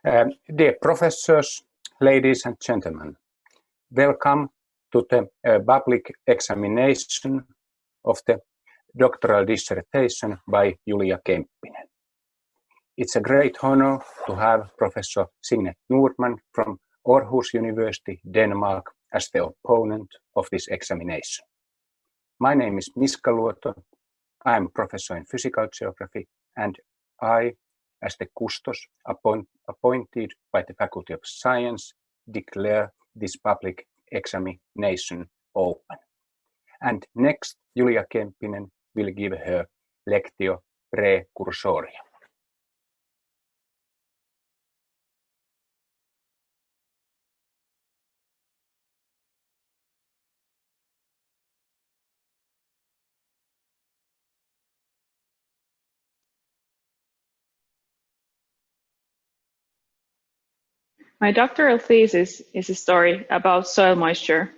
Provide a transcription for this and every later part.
Dear professors, ladies and gentlemen, welcome to the public examination of the doctoral dissertation by Julia Kemppinen. It's a great honor to have Professor Signe Normand from Aarhus University, Denmark, as the opponent of this examination. My name is Miska Luoto. I am professor in physical geography, and I, as the custos appointed by the Faculty of Science, declare this public examination open. And next, Julia Kemppinen will give her Lectio praecursoria. My doctoral thesis is a story about soil moisture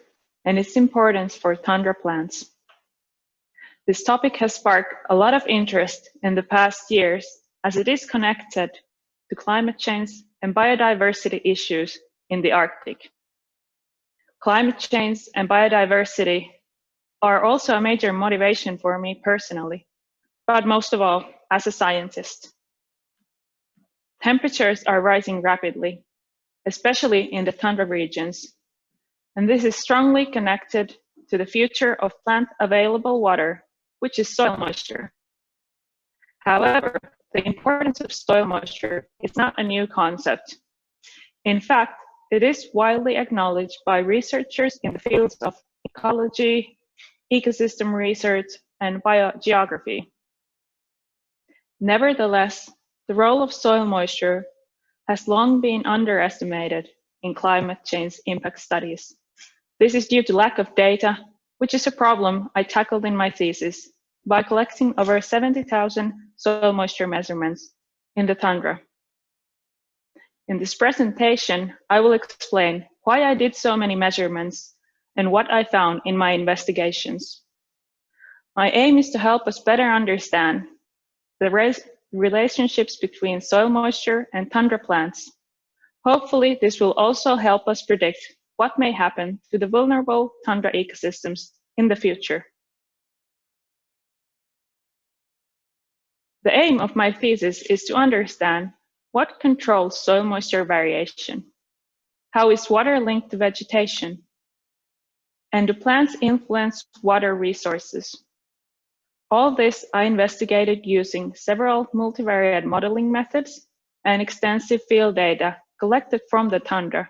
and its importance for tundra plants. This topic has sparked a lot of interest in the past years as it is connected to climate change and biodiversity issues in the Arctic. Climate change and biodiversity are also a major motivation for me personally, but most of all as a scientist. Temperatures are rising rapidly, especially in the tundra regions, and this is strongly connected to the future of plant available water, which is soil moisture. However, the importance of soil moisture is not a new concept. In fact, it is widely acknowledged by researchers in the fields of ecology, ecosystem research, and biogeography. Nevertheless, the role of soil moisture has long been underestimated in climate change impact studies. This is due to lack of data, which is a problem I tackled in my thesis by collecting over 70,000 soil moisture measurements in the tundra. In this presentation, I will explain why I did so many measurements and what I found in my investigations. My aim is to help us better understand the relationships between soil moisture and tundra plants. Hopefully, this will also help us predict what may happen to the vulnerable tundra ecosystems in the future. The aim of my thesis is to understand what controls soil moisture variation, how is water linked to vegetation, and do plants influence water resources. All this I investigated using several multivariate modeling methods and extensive field data collected from the tundra,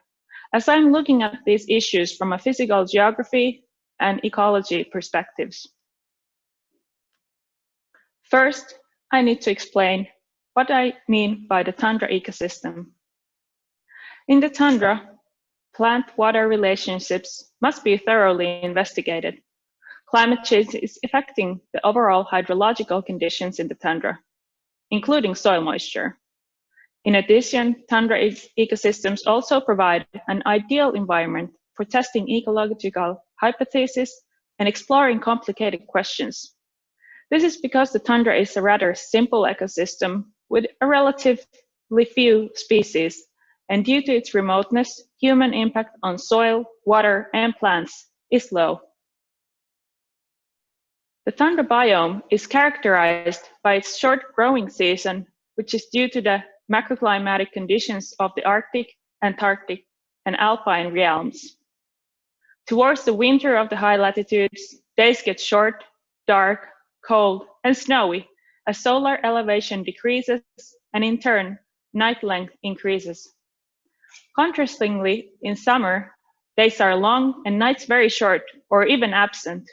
as I'm looking at these issues from a physical geography and ecology perspectives. First, I need to explain what I mean by the tundra ecosystem. In the tundra, plant-water relationships must be thoroughly investigated. Climate change is affecting the overall hydrological conditions in the tundra, including soil moisture. In addition, tundra ecosystems also provide an ideal environment for testing ecological hypotheses and exploring complicated questions. This is because the tundra is a rather simple ecosystem with a relatively few species, and due to its remoteness, human impact on soil, water, and plants is low. The tundra biome is characterized by its short growing season, which is due to the macroclimatic conditions of the Arctic, Antarctic, and Alpine realms. Towards the winter of the high latitudes, days get short, dark, cold, and snowy as solar elevation decreases, and in turn, night length increases. Contrastingly, in summer, days are long and nights very short or even absent.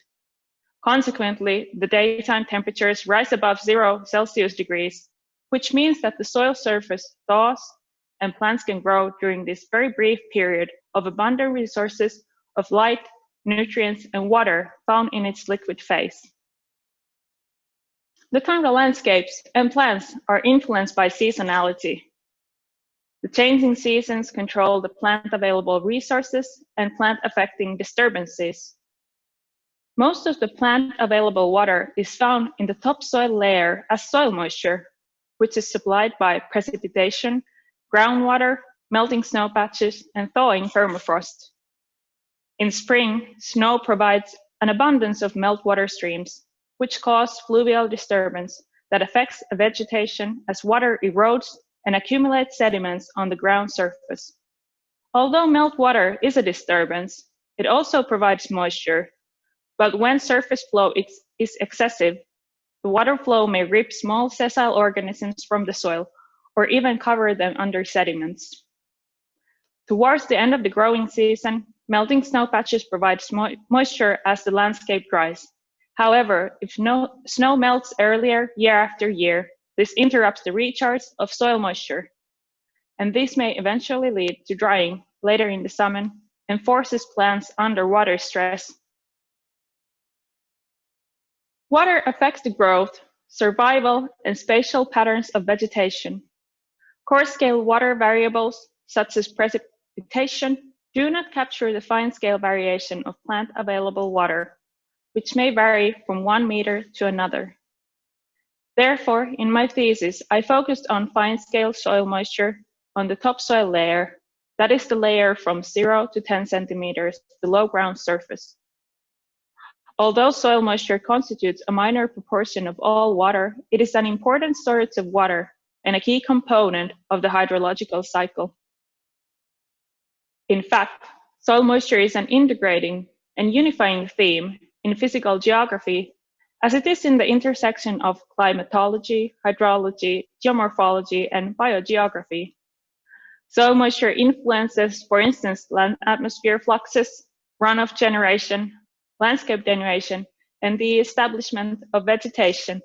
Consequently, the daytime temperatures rise above 0 Celsius degrees, which means that the soil surface thaws and plants can grow during this very brief period of abundant resources of light, nutrients, and water found in its liquid phase. The tundra landscapes and plants are influenced by seasonality. The changing seasons control the plant available resources and plant affecting disturbances. Most of the plant available water is found in the topsoil layer as soil moisture, which is supplied by precipitation groundwater, melting snow patches, and thawing permafrost. In spring, snow provides an abundance of meltwater streams, which cause fluvial disturbance that affects vegetation as water erodes and accumulates sediments on the ground surface. Although meltwater is a disturbance, it also provides moisture, but when surface flow is excessive, the water flow may rip small sessile organisms from the soil or even cover them under sediments. Towards the end of the growing season, melting snow patches provide moisture as the landscape dries. However, if snow melts earlier year after year, this interrupts the recharge of soil moisture, and this may eventually lead to drying later in the summer and forces plants under water stress. Water affects the growth, survival, and spatial patterns of vegetation. Coarse-scale water variables, such as precipitation, do not capture the fine-scale variation of plant available water, which may vary from 1 meter to another. Therefore, in my thesis, I focused on fine-scale soil moisture on the topsoil layer, that is the layer from 0 to 10 centimeters below ground surface. Although soil moisture constitutes a minor proportion of all water, it is an important source of water and a key component of the hydrological cycle. In fact, soil moisture is an integrating and unifying theme in physical geography, as it is in the intersection of climatology, hydrology, geomorphology, and biogeography. Soil moisture influences, for instance, land atmosphere fluxes, runoff generation, landscape denudation, and the establishment of vegetation.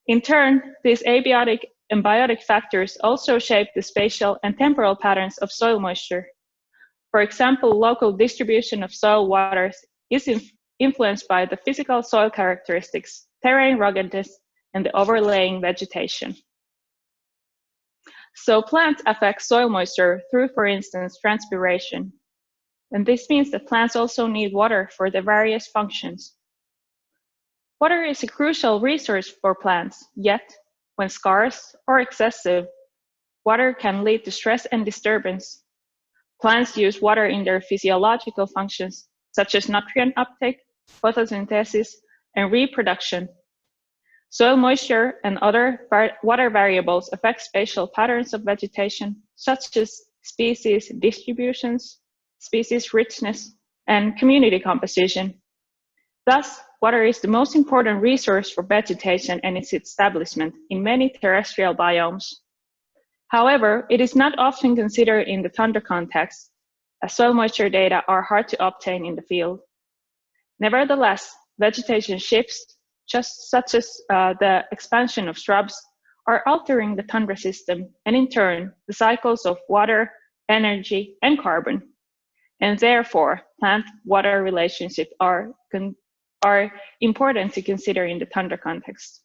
In turn, these abiotic and biotic factors also shape the spatial and temporal patterns of soil moisture. For example, local distribution of soil waters is influenced by the physical soil characteristics, terrain ruggedness, and the overlaying vegetation. So plants affect soil moisture through, for instance, transpiration. And this means that plants also need water for their various functions. Water is a crucial resource for plants, yet, when scarce or excessive, water can lead to stress and disturbance. Plants use water in their physiological functions, such as nutrient uptake, photosynthesis, and reproduction. Soil moisture and other water variables affect spatial patterns of vegetation, such as species distributions, species richness, and community composition. Thus, water is the most important resource for vegetation and its establishment in many terrestrial biomes. However, it is not often considered in the tundra context, as soil moisture data are hard to obtain in the field. Nevertheless, vegetation shifts, such as the expansion of shrubs, are altering the tundra system, and in turn, the cycles of water, energy, and carbon. And therefore, plant-water relationships are important to consider in the tundra context.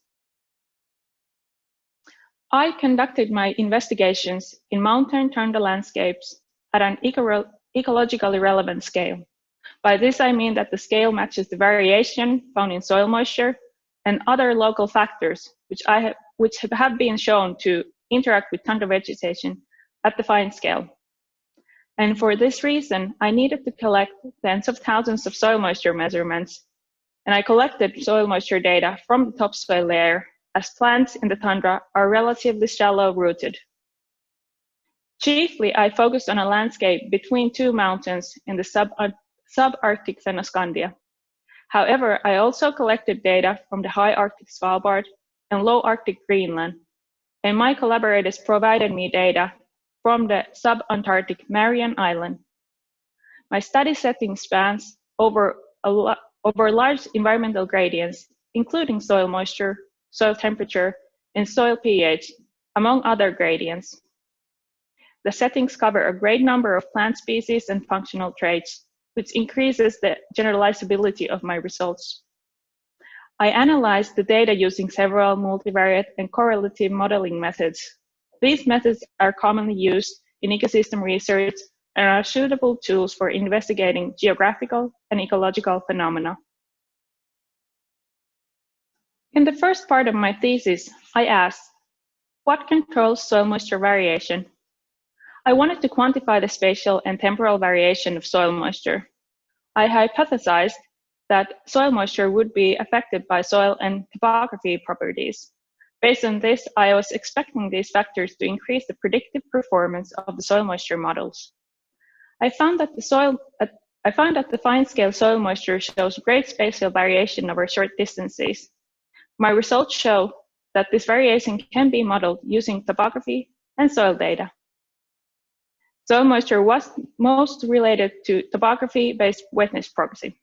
I conducted my investigations in mountain tundra landscapes at an ecologically relevant scale. By this, I mean that the scale matches the variation found in soil moisture and other local factors which have been shown to interact with tundra vegetation at the fine scale. And for this reason, I needed to collect tens of thousands of soil moisture measurements, and I collected soil moisture data from the topsoil layer, as plants in the tundra are relatively shallow rooted. Chiefly, I focused on a landscape between two mountains in the subarctic Fennoscandia. However, I also collected data from the high Arctic Svalbard and low Arctic Greenland, and my collaborators provided me data from the subantarctic Marion Island. My study setting spans over large environmental gradients, including soil moisture, soil temperature, and soil pH, among other gradients. The settings cover a great number of plant species and functional traits, which increases the generalizability of my results. I analyzed the data using several multivariate and correlative modeling methods. These methods are commonly used in ecosystem research and are suitable tools for investigating geographical and ecological phenomena. In the first part of my thesis, I asked, what controls soil moisture variation, I wanted to quantify the spatial and temporal variation of soil moisture. I hypothesized that soil moisture would be affected by soil and topography properties. Based on this, I was expecting these factors to increase the predictive performance of the soil moisture models. I found that the fine-scale soil moisture shows great spatial variation over short distances. My results show that this variation can be modeled using topography and soil data. Soil moisture was most related to topography-based wetness proxy.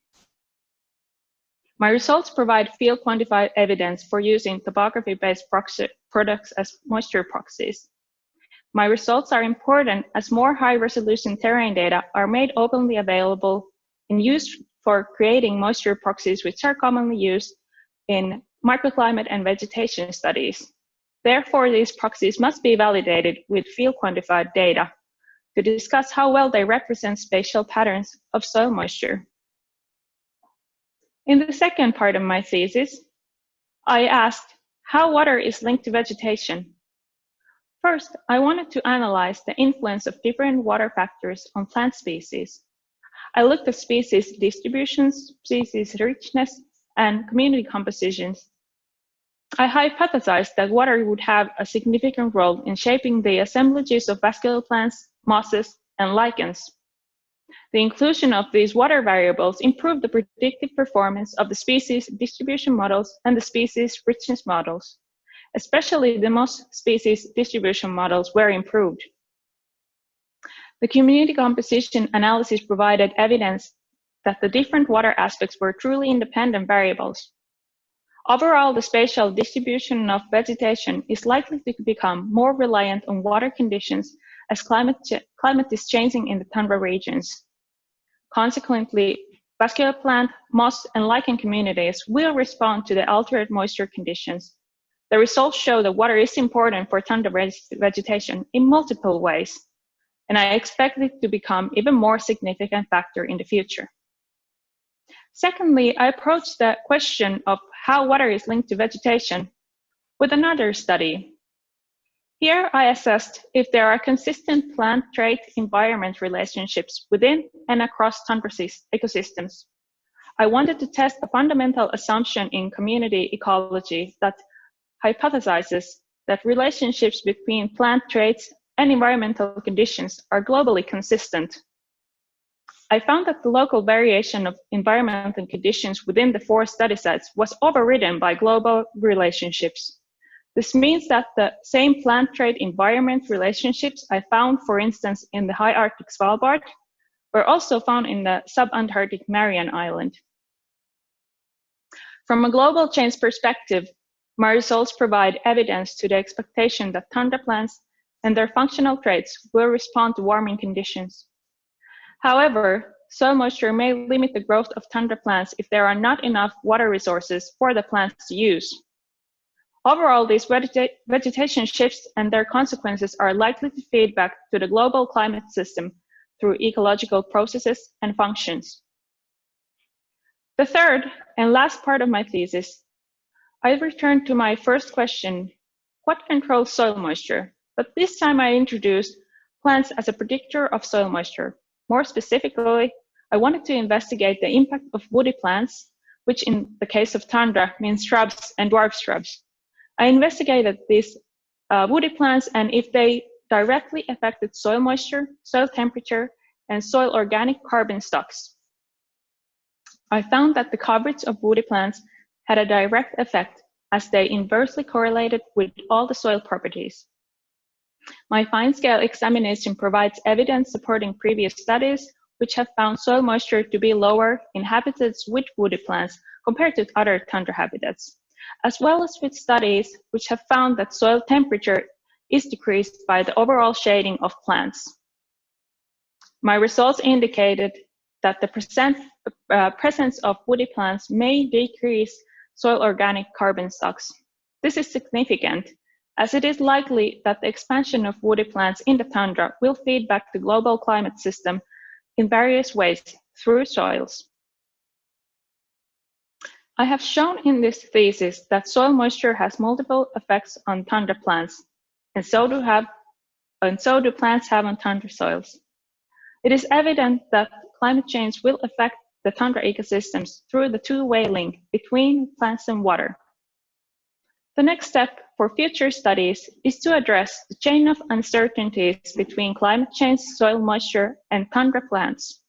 My results provide field-quantified evidence for using topography-based products as moisture proxies. My results are important as more high-resolution terrain data are made openly available and used for creating moisture proxies, which are commonly used in microclimate and vegetation studies. Therefore, these proxies must be validated with field-quantified data to discuss how well they represent spatial patterns of soil moisture. In the second part of my thesis, I asked how water is linked to vegetation. First, I wanted to analyze the influence of different water factors on plant species. I looked at species distributions, species richness, and community compositions. I hypothesized that water would have a significant role in shaping the assemblages of vascular plants, mosses, and lichens. The inclusion of these water variables improved the predictive performance of the species distribution models and the species richness models. Especially the moss species distribution models were improved. The community composition analysis provided evidence that the different water aspects were truly independent variables. Overall, the spatial distribution of vegetation is likely to become more reliant on water conditions as climate is changing in the tundra regions. Consequently, vascular plant, moss, and lichen communities will respond to the altered moisture conditions. The results show that water is important for tundra vegetation in multiple ways, and I expect it to become even more significant factor in the future. Secondly, I approached the question of how water is linked to vegetation with another study. Here I assessed if there are consistent plant-trait environment relationships within and across tundra ecosystems. I wanted to test a fundamental assumption in community ecology that hypothesizes that relationships between plant traits and environmental conditions are globally consistent. I found that the local variation of environmental conditions within the 4 study sites was overridden by global relationships. This means that the same plant trait environment relationships I found, for instance, in the high Arctic Svalbard, were also found in the subantarctic Mariana Island. From a global change perspective, my results provide evidence to the expectation that tundra plants and their functional traits will respond to warming conditions. However, soil moisture may limit the growth of tundra plants if there are not enough water resources for the plants to use. Overall, these vegetation shifts and their consequences are likely to feed back to the global climate system through ecological processes and functions. The third and last part of my thesis, I returned to my first question, what controls soil moisture? But this time I introduced plants as a predictor of soil moisture. More specifically, I wanted to investigate the impact of woody plants, which in the case of tundra means shrubs and dwarf shrubs. I investigated these woody plants and if they directly affected soil moisture, soil temperature, and soil organic carbon stocks. I found that the coverage of woody plants had a direct effect as they inversely correlated with all the soil properties. My fine-scale examination provides evidence supporting previous studies which have found soil moisture to be lower in habitats with woody plants compared to other tundra habitats, as well as with studies which have found that soil temperature is decreased by the overall shading of plants. My results indicated that the presence of woody plants may decrease soil organic carbon stocks. This is significant, as it is likely that the expansion of woody plants in the tundra will feed back the global climate system in various ways through soils. I have shown in this thesis that soil moisture has multiple effects on tundra plants, and so do have and so do plants have on tundra soils. It is evident that climate change will affect the tundra ecosystems through the two-way link between plants and water. The next step for future studies is to address the chain of uncertainties between climate change, soil moisture, and tundra plants.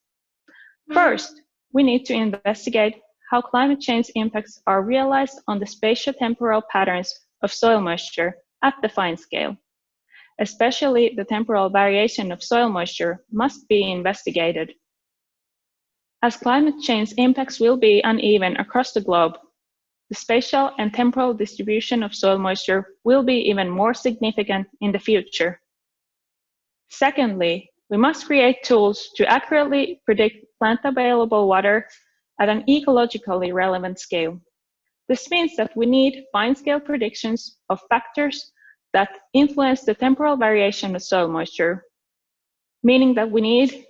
First, we need to investigate how climate change impacts are realized on the spatiotemporal patterns of soil moisture at the fine scale. Especially the temporal variation of soil moisture must be investigated. As climate change impacts will be uneven across the globe, the spatial and temporal distribution of soil moisture will be even more significant in the future. Secondly, we must create tools to accurately predict plant available water at an ecologically relevant scale. This means that we need fine-scale predictions of factors that influence the temporal variation of soil moisture, meaning that we need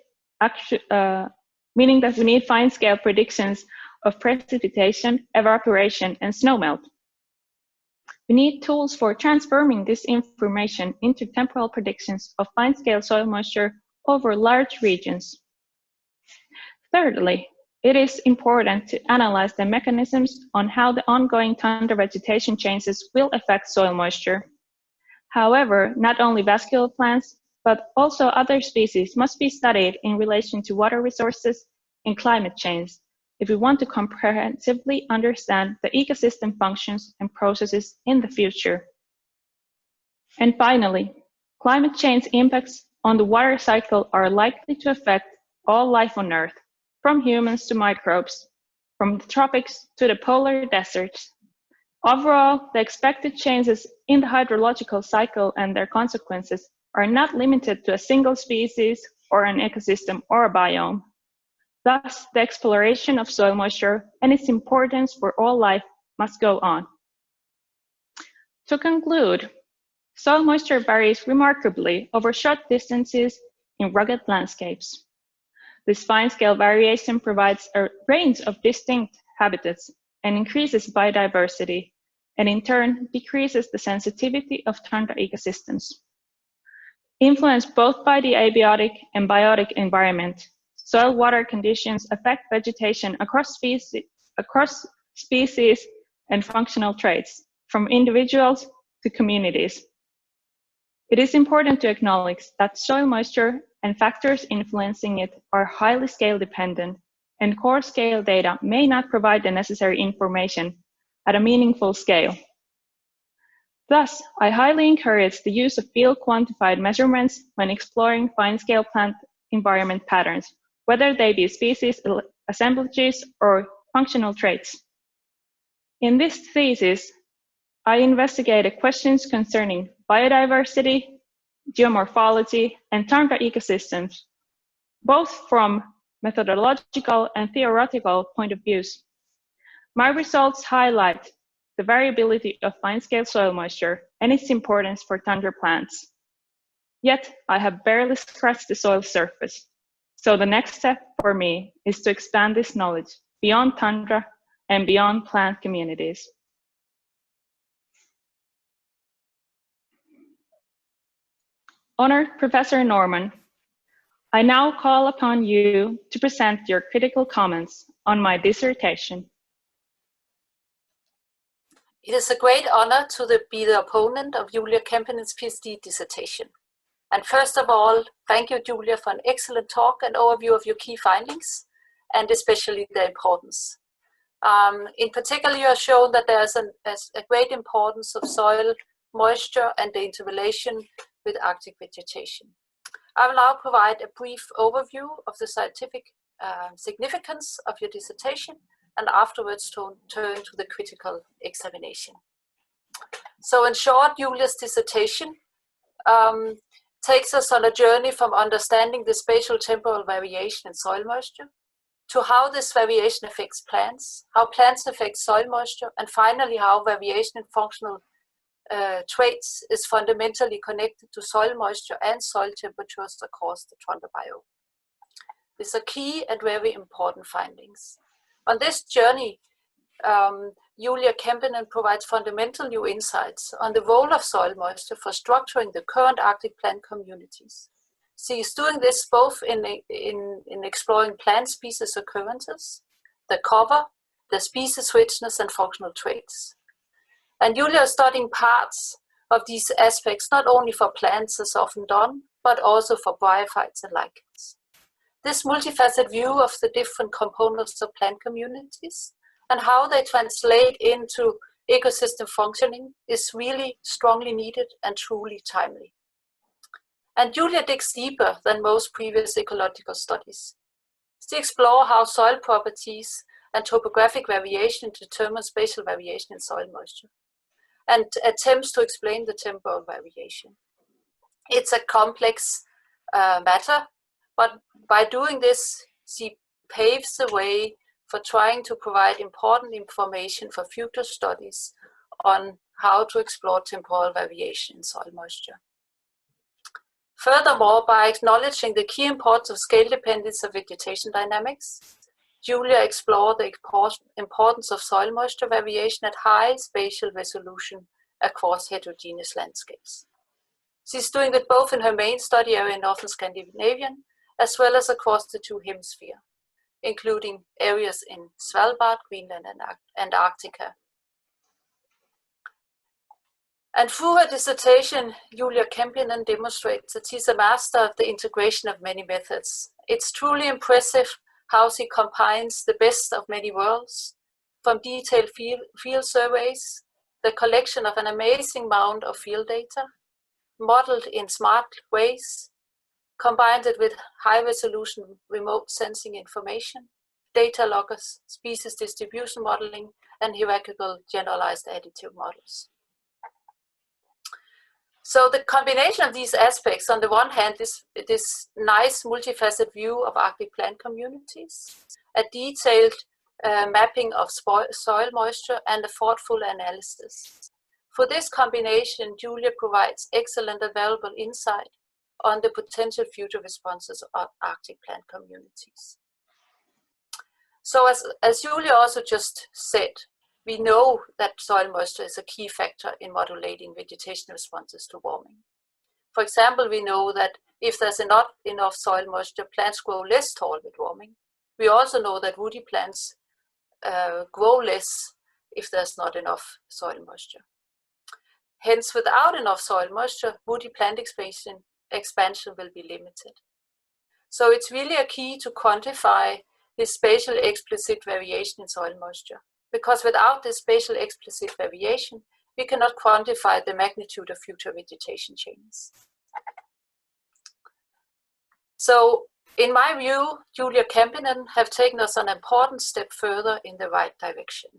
fine-scale predictions of precipitation, evaporation, and snowmelt. We need tools for transforming this information into temporal predictions of fine-scale soil moisture over large regions. Thirdly, it is important to analyze the mechanisms on how the ongoing tundra vegetation changes will affect soil moisture. However, not only vascular plants, but also other species must be studied in relation to water resources and climate change if we want to comprehensively understand the ecosystem functions and processes in the future. And finally, climate change impacts on the water cycle are likely to affect all life on Earth, from humans to microbes, from the tropics to the polar deserts. Overall, the expected changes in the hydrological cycle and their consequences are not limited to a single species or an ecosystem or a biome. Thus, the exploration of soil moisture and its importance for all life must go on. To conclude, soil moisture varies remarkably over short distances in rugged landscapes. This fine-scale variation provides a range of distinct habitats and increases biodiversity, and in turn decreases the sensitivity of tundra ecosystems. Influenced both by the abiotic and biotic environment, soil water conditions affect vegetation across species and functional traits, from individuals to communities. It is important to acknowledge that soil moisture and factors influencing it are highly scale dependent, and core scale data may not provide the necessary information at a meaningful scale. Thus, I highly encourage the use of field quantified measurements when exploring fine-scale plant environment patterns, whether they be species assemblages or functional traits. In this thesis, I investigated questions concerning biodiversity, geomorphology, and tundra ecosystems, both from methodological and theoretical point of views. My results highlight the variability of fine-scale soil moisture and its importance for tundra plants. Yet, I have barely scratched the soil surface. So the next step for me is to expand this knowledge beyond tundra and beyond plant communities. Honored Professor Normand, I now call upon you to present your critical comments on my dissertation. It is a great honor to be the opponent of Julia Kempinen's PhD dissertation. And first of all, thank you, Julia, for an excellent talk and overview of your key findings, and especially their importance. In particular, you have shown that there is a great importance of soil moisture and the interrelation with Arctic vegetation. I will now provide a brief overview of the scientific significance of your dissertation, and afterwards turn to the critical examination. So in short, Julia's dissertation takes us on a journey from understanding the spatial temporal variation in soil moisture to how this variation affects plants, how plants affect soil moisture, and finally how variation in functional traits is fundamentally connected to soil moisture and soil temperatures across the tundra biome. These are key and very important findings. On this journey, Julia Kempinen provides fundamental new insights on the role of soil moisture for structuring the current Arctic plant communities. She is doing this both in exploring plant species occurrences, the cover, the species richness, and functional traits. And Julia is studying parts of these aspects not only for plants as often done, but also for bryophytes and lichens. This multifaceted view of the different components of plant communities and how they translate into ecosystem functioning is really strongly needed and truly timely. And Julia digs deeper than most previous ecological studies. She explores how soil properties and topographic variation determine spatial variation in soil moisture, and attempts to explain the temporal variation. It's a complex matter, but by doing this, she paves the way for trying to provide important information for future studies on how to explore temporal variation in soil moisture. Furthermore, by acknowledging the key importance of scale dependence of vegetation dynamics, Julia explored the importance of soil moisture variation at high spatial resolution across heterogeneous landscapes. She's doing it both in her main study area in Northern Scandinavian, as well as across the two hemispheres, including areas in Svalbard, Greenland, and Antarctica. And through her dissertation, Julia Kempinen demonstrates that she's a master of the integration of many methods. It's truly impressive how she combines the best of many worlds, from detailed field surveys, the collection of an amazing amount of field data, modeled in smart ways, combined it with high-resolution remote sensing information, data loggers, species distribution modeling, and hierarchical generalized additive models. So the combination of these aspects, on the one hand, is this nice multifaceted view of Arctic plant communities, a detailed mapping of soil moisture, and a thoughtful analysis. For this combination, Julia provides excellent and valuable insight on the potential future responses of Arctic plant communities. So as Julia also just said, we know that soil moisture is a key factor in modulating vegetation responses to warming. For example, we know that if there's not enough soil moisture, plants grow less tall with warming. We also know that woody plants grow less if there's not enough soil moisture. Hence, without enough soil moisture, woody plant expansion will be limited. So it's really a key to quantify this spatial explicit variation in soil moisture, because without this spatial explicit variation, we cannot quantify the magnitude of future vegetation changes. So in my view, Julia Kempinen have taken us an important step further in the right direction.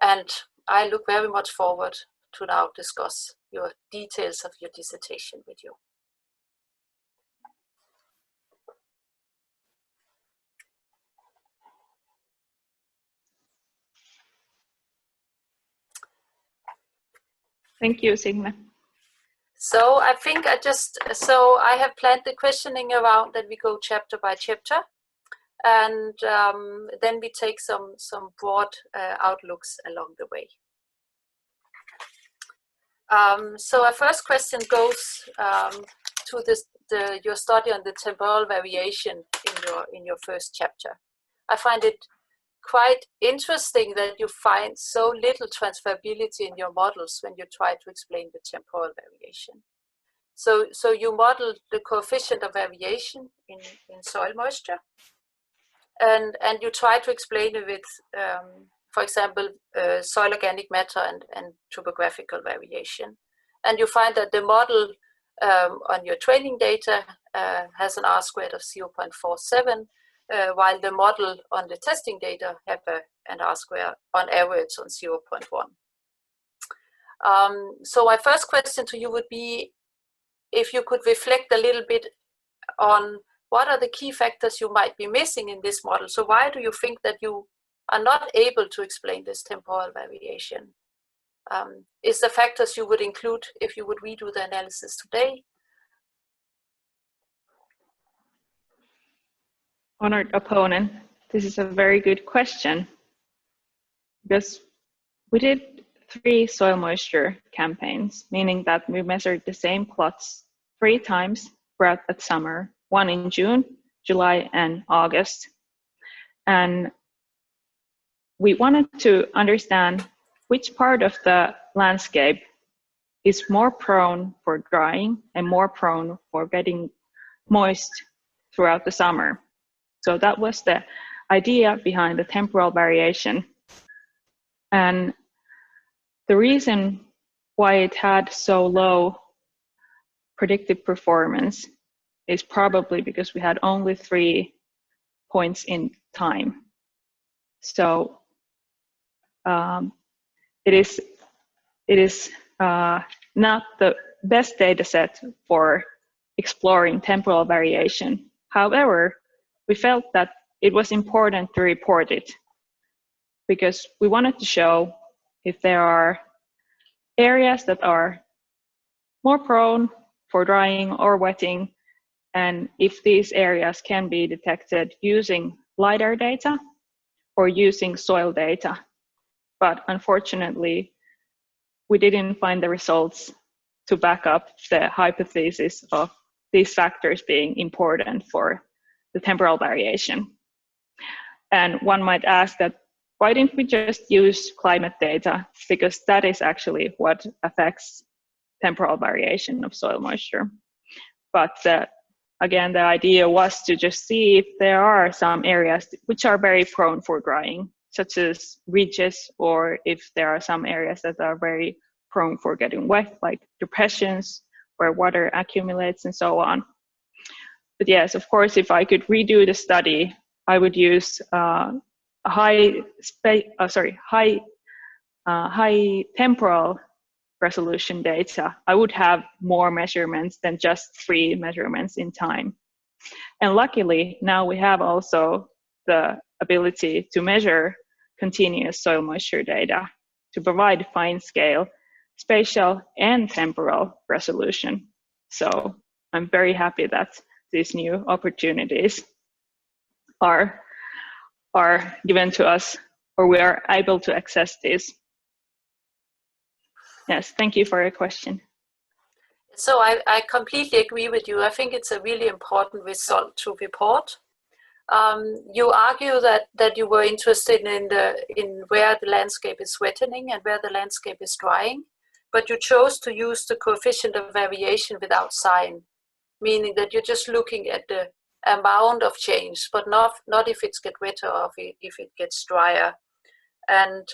And I look very much forward to now discuss your details of your dissertation with you. Thank you, Signe. So I think I have planned the questioning around that we go chapter by chapter, and then we take some broad outlooks along the way. So our first question goes to your study on the temporal variation in your first chapter. I find it quite interesting that you find so little transferability in your models when you try to explain the temporal variation. So you model the coefficient of variation in soil moisture, and you try to explain it with, for example, soil organic matter and topographical variation. And you find that the model on your training data has an R-squared of 0.47, while the model on the testing data have an R-square on average on 0.1. So my first question to you would be if you could reflect a little bit on what are the key factors you might be missing in this model. So why do you think that you are not able to explain this temporal variation? Is the factors you would include if you would redo the analysis today? Honored opponent, this is a very good question. because we did 3 soil moisture campaigns, meaning that we measured the same plots 3 times throughout the summer, one in June, July, and August. And we wanted to understand which part of the landscape is more prone for drying and more prone for getting moist throughout the summer. So that was the idea behind the temporal variation. And the reason why it had so low predictive performance is probably because we had only 3 points in time. So it is not the best data set for exploring temporal variation. However, we felt that it was important to report it because we wanted to show if there are areas that are more prone for drying or wetting, and if these areas can be detected using LiDAR data or using soil data. But unfortunately, we didn't find the results to back up the hypothesis of these factors being important for the temporal variation. And one might ask that, why didn't we just use climate data? Because that is actually what affects temporal variation of soil moisture. But again, the idea was to just see if there are some areas which are very prone for drying, such as ridges, or if there are some areas that are very prone for getting wet, like depressions where water accumulates and so on. But yes, of course, if I could redo the study, I would use high temporal resolution data. I would have more measurements than just 3 measurements in time. And luckily, now we have also the ability to measure continuous soil moisture data to provide fine scale, spatial, and temporal resolution. So I'm very happy that these new opportunities are given to us, or we are able to access this. Yes, thank you for your question. So I completely agree with you. I think it's a really important result to report. You argue that you were interested in where the landscape is wettening and where the landscape is drying, but you chose to use the coefficient of variation without sign, meaning that you're just looking at the amount of change, but not if it's get wetter or if it gets drier. And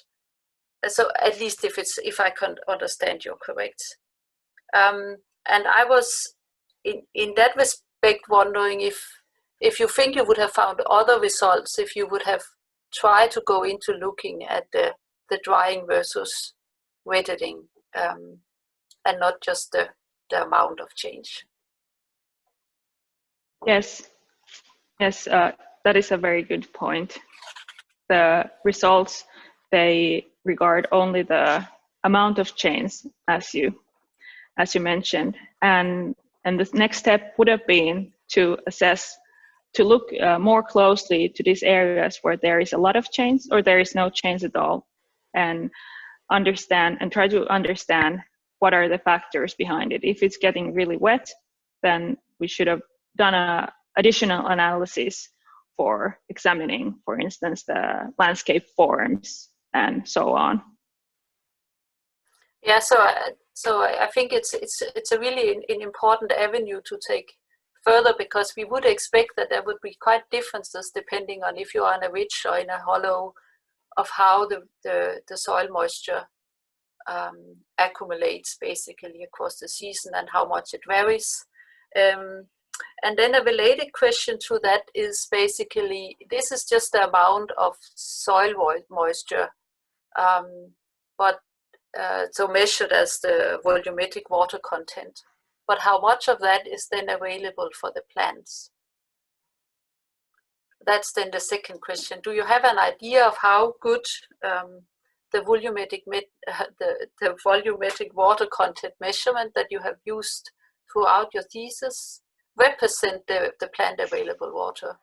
so at least if I can understand you correct. And I was in that respect wondering if you think you would have found other results if you would have tried to go into looking at the drying versus wetting, and not just the amount of change. Yes, that is a very good point. The results, they regard only the amount of change, as you mentioned, and the next step would have been to look more closely to these areas where there is a lot of change or there is no change at all, and try to understand what are the factors behind it. If it's getting really wet, then we should have done an additional analysis for examining, for instance, the landscape forms and so on. Yeah, so I think it's a really an important avenue to take further, because we would expect that there would be quite differences depending on if you are in a ridge or in a hollow, of how the soil moisture accumulates basically across the season and how much it varies. And then a related question to that is basically, this is just the amount of soil moisture, but so measured as the volumetric water content. But how much of that is then available for the plants? That's then the second question. Do you have an idea of how good the volumetric water content measurement that you have used throughout your thesis represent the plant available water?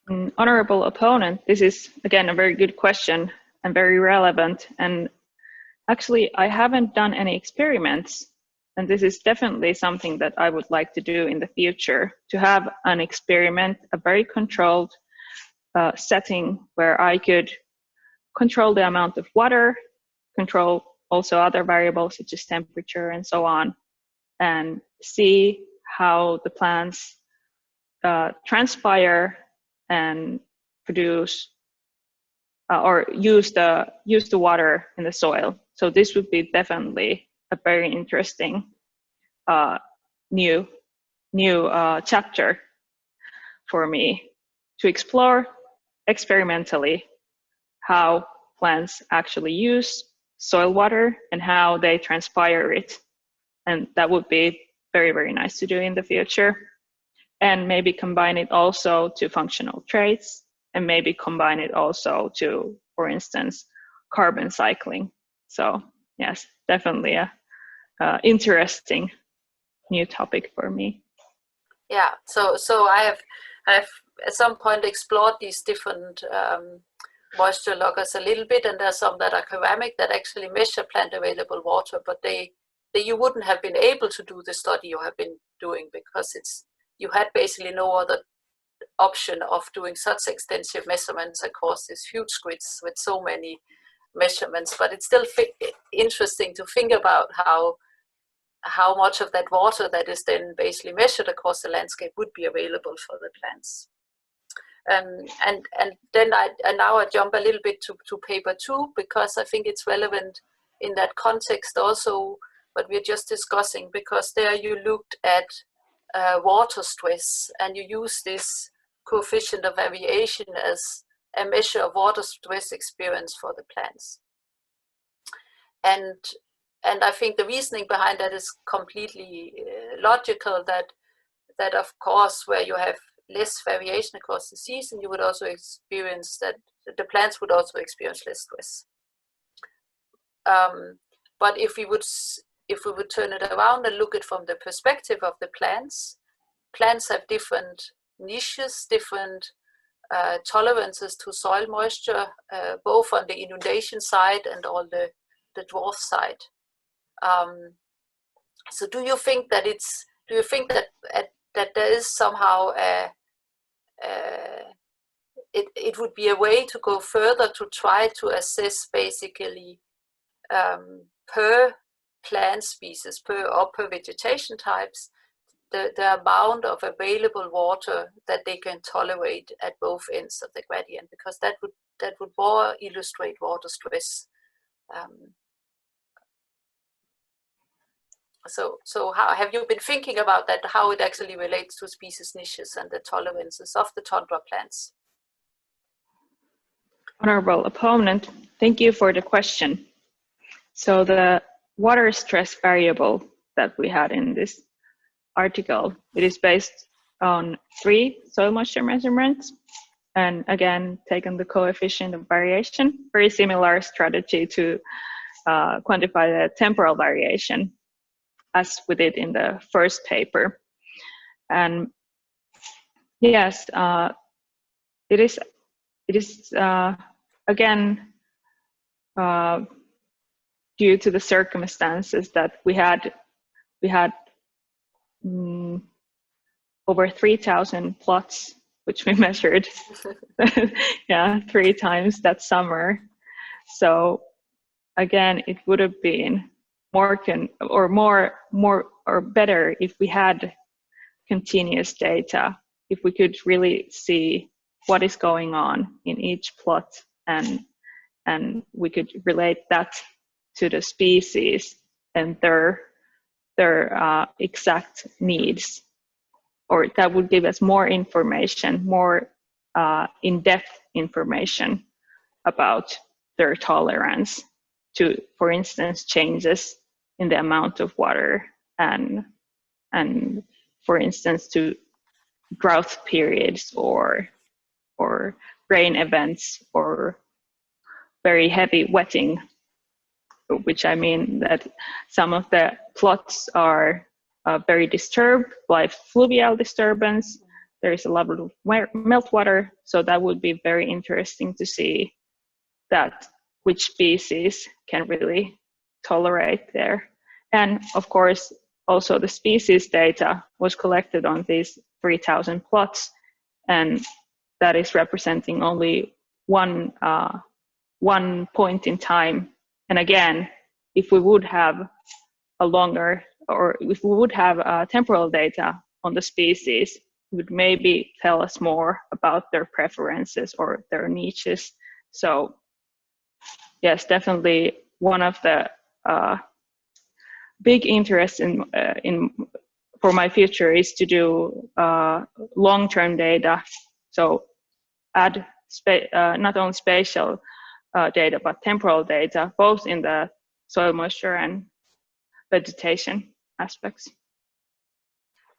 Honorable opponent, this is again a very good question and very relevant. And actually, I haven't done any experiments, and this is definitely something that I would like to do in the future, to have an experiment, a very controlled setting where I could control the amount of water, control also other variables such as temperature and so on, and see how the plants transpire and produce or use the water in the soil. So this would be definitely a very interesting new chapter for me to explore experimentally how plants actually use soil water and how they transpire it. And that would be very, very nice to do in the future. And maybe combine it also to functional traits, and maybe combine it also to, for instance, carbon cycling. So yes, definitely a interesting new topic for me. Yeah, so I have at some point explored these different moisture loggers a little bit, and there's some that are ceramic that actually measure plant available water, but you wouldn't have been able to do the study you have been doing because you had basically no other option of doing such extensive measurements across these huge grids with so many measurements. But it's still interesting to think about how much of that water that is then basically measured across the landscape would be available for the plants. And then now I jump a little bit to paper 2, because I think it's relevant in that context also what we're just discussing, because there you looked at water stress, and you use this coefficient of variation as a measure of water stress experience for the plants. And I think the reasoning behind that is completely logical, that of course where you have less variation across the season, you would also experience that the plants would also experience less stress. But if we would turn it around and look at it from the perspective of the plants have different niches, different tolerances to soil moisture, both on the inundation side and on the dwarf side. So do you think that there is somehow it would be a way to go further to try to assess basically per plant species, per vegetation types, the amount of available water that they can tolerate at both ends of the gradient, because that would more illustrate water stress. So how have you been thinking about that, how it actually relates to species niches and the tolerances of the tundra plants? Honorable opponent, thank you for the question. So the water stress variable that we had in this article, it is based on 3 soil moisture measurements, and again taken the coefficient of variation, very similar strategy to quantify the temporal variation as we did in the first paper. And yes, it is again due to the circumstances that we had over 3,000 plots which we measured, yeah, 3 times that summer. So again, it would have been better if we had continuous data, if we could really see what is going on in each plot, and we could relate that to the species and their exact needs, or that would give us more information, more in-depth information about their tolerance to, for instance, changes in the amount of water and for instance to drought periods or rain events or very heavy wetting, which I mean that some of the plots are very disturbed by fluvial disturbance. there is a lot of meltwater, so that would be very interesting to see that which species can really tolerate there. And of course, also the species data was collected on these 3,000 plots, and that is representing only one point in time. And again, if we would have a longer, or if we would have temporal data on the species, it would maybe tell us more about their preferences or their niches. So yes, definitely one of the big interests for my future is to do long-term data. So add not only spatial data, but temporal data, both in the soil moisture and vegetation aspects.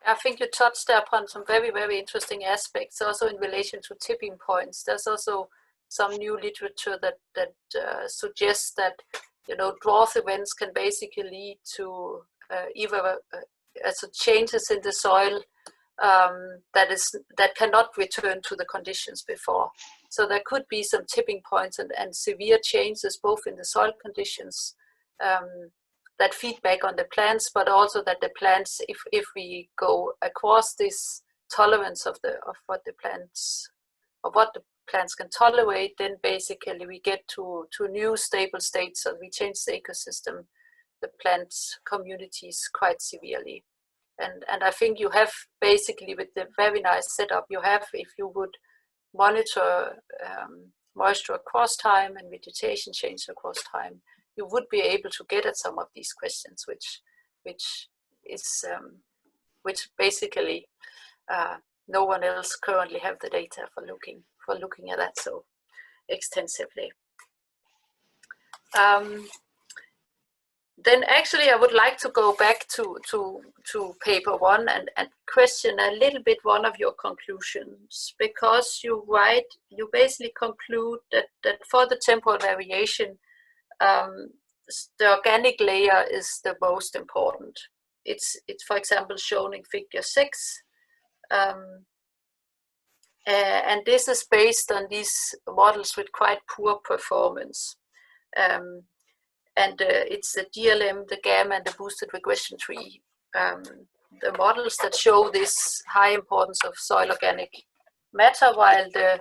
I think you touched upon some very, very interesting aspects also in relation to tipping points. There's also some new literature that suggests that, you know, drought events can basically lead to either changes in the soil that cannot return to the conditions before. So there could be some tipping points and severe changes both in the soil conditions that feedback on the plants, but also that the plants, if we go across this tolerance of what the plants can tolerate, then basically we get to new stable states, and we change the ecosystem, the plant communities quite severely. And I think you have basically, with the very nice setup you have, if you would monitor moisture across time and vegetation change across time, you would be able to get at some of these questions, which basically no one else currently have the data for looking at that so extensively. Then actually I would like to go back to paper 1 and question a little bit one of your conclusions, because you basically conclude that for the temporal variation, the organic layer is the most important. It's for example shown in figure 6, and this is based on these models with quite poor performance. And it's the DLM, the GAM, and the boosted regression tree, the models that show this high importance of soil organic matter, while the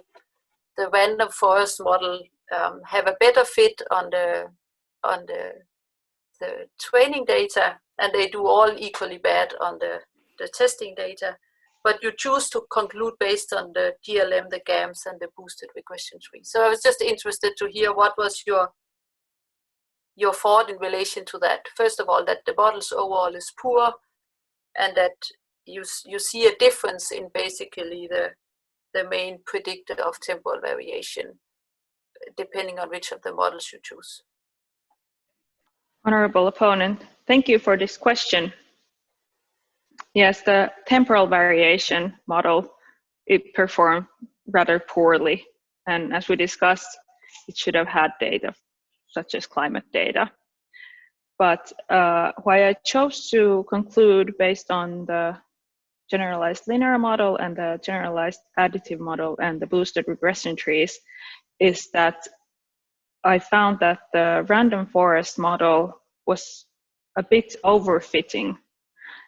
random forest model have a better fit on the training data, and they do all equally bad on the testing data. But you choose to conclude based on the DLM, the GAMs, and the boosted regression tree. So I was just interested to hear what was your thought in relation to that. First of all, that the models overall is poor, and that you see a difference in basically the main predictor of temporal variation, depending on which of the models you choose. Honorable opponent, thank you for this question. Yes, the temporal variation model, it performed rather poorly. And as we discussed, it should have had data such as climate data. But why I chose to conclude based on the generalized linear model and the generalized additive model and the boosted regression trees is that I found that the random forest model was a bit overfitting.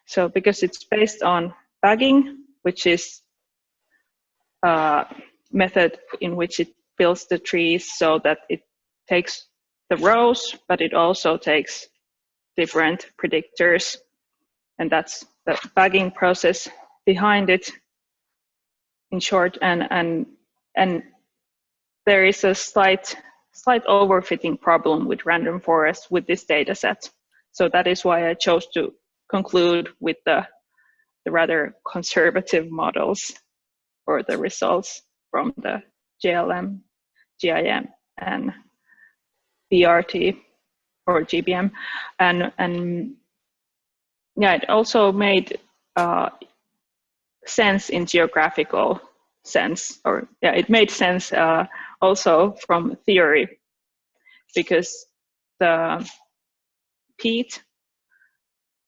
So because it's based on bagging, which is a method in which it builds the trees so that it takes the rows, but it also takes different predictors, and that's the bagging process behind it in short. And there is a slight overfitting problem with random forest with this data set. So that is why I chose to conclude with the rather conservative models or the results from the JLM, GIM, and BRT or GBM, and yeah, it also made sense in geographical sense, or yeah, it made sense also from theory, because the peat,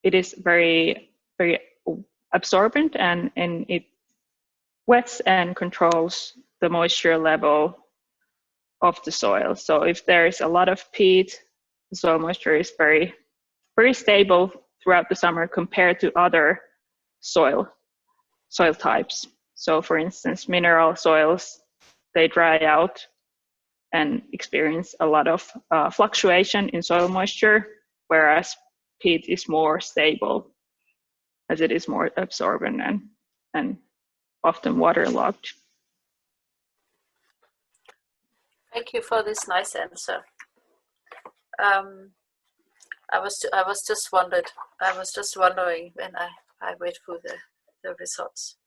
it is very, very absorbent, and wets and controls the moisture level of the soil. So if there is a lot of peat, the soil moisture is very, very stable throughout the summer compared to other soil types. So for instance, mineral soils, they dry out and experience a lot of fluctuation in soil moisture, whereas peat is more stable as it is more absorbent and often waterlogged. Thank you for this nice answer. I was just wondering when I went through the results.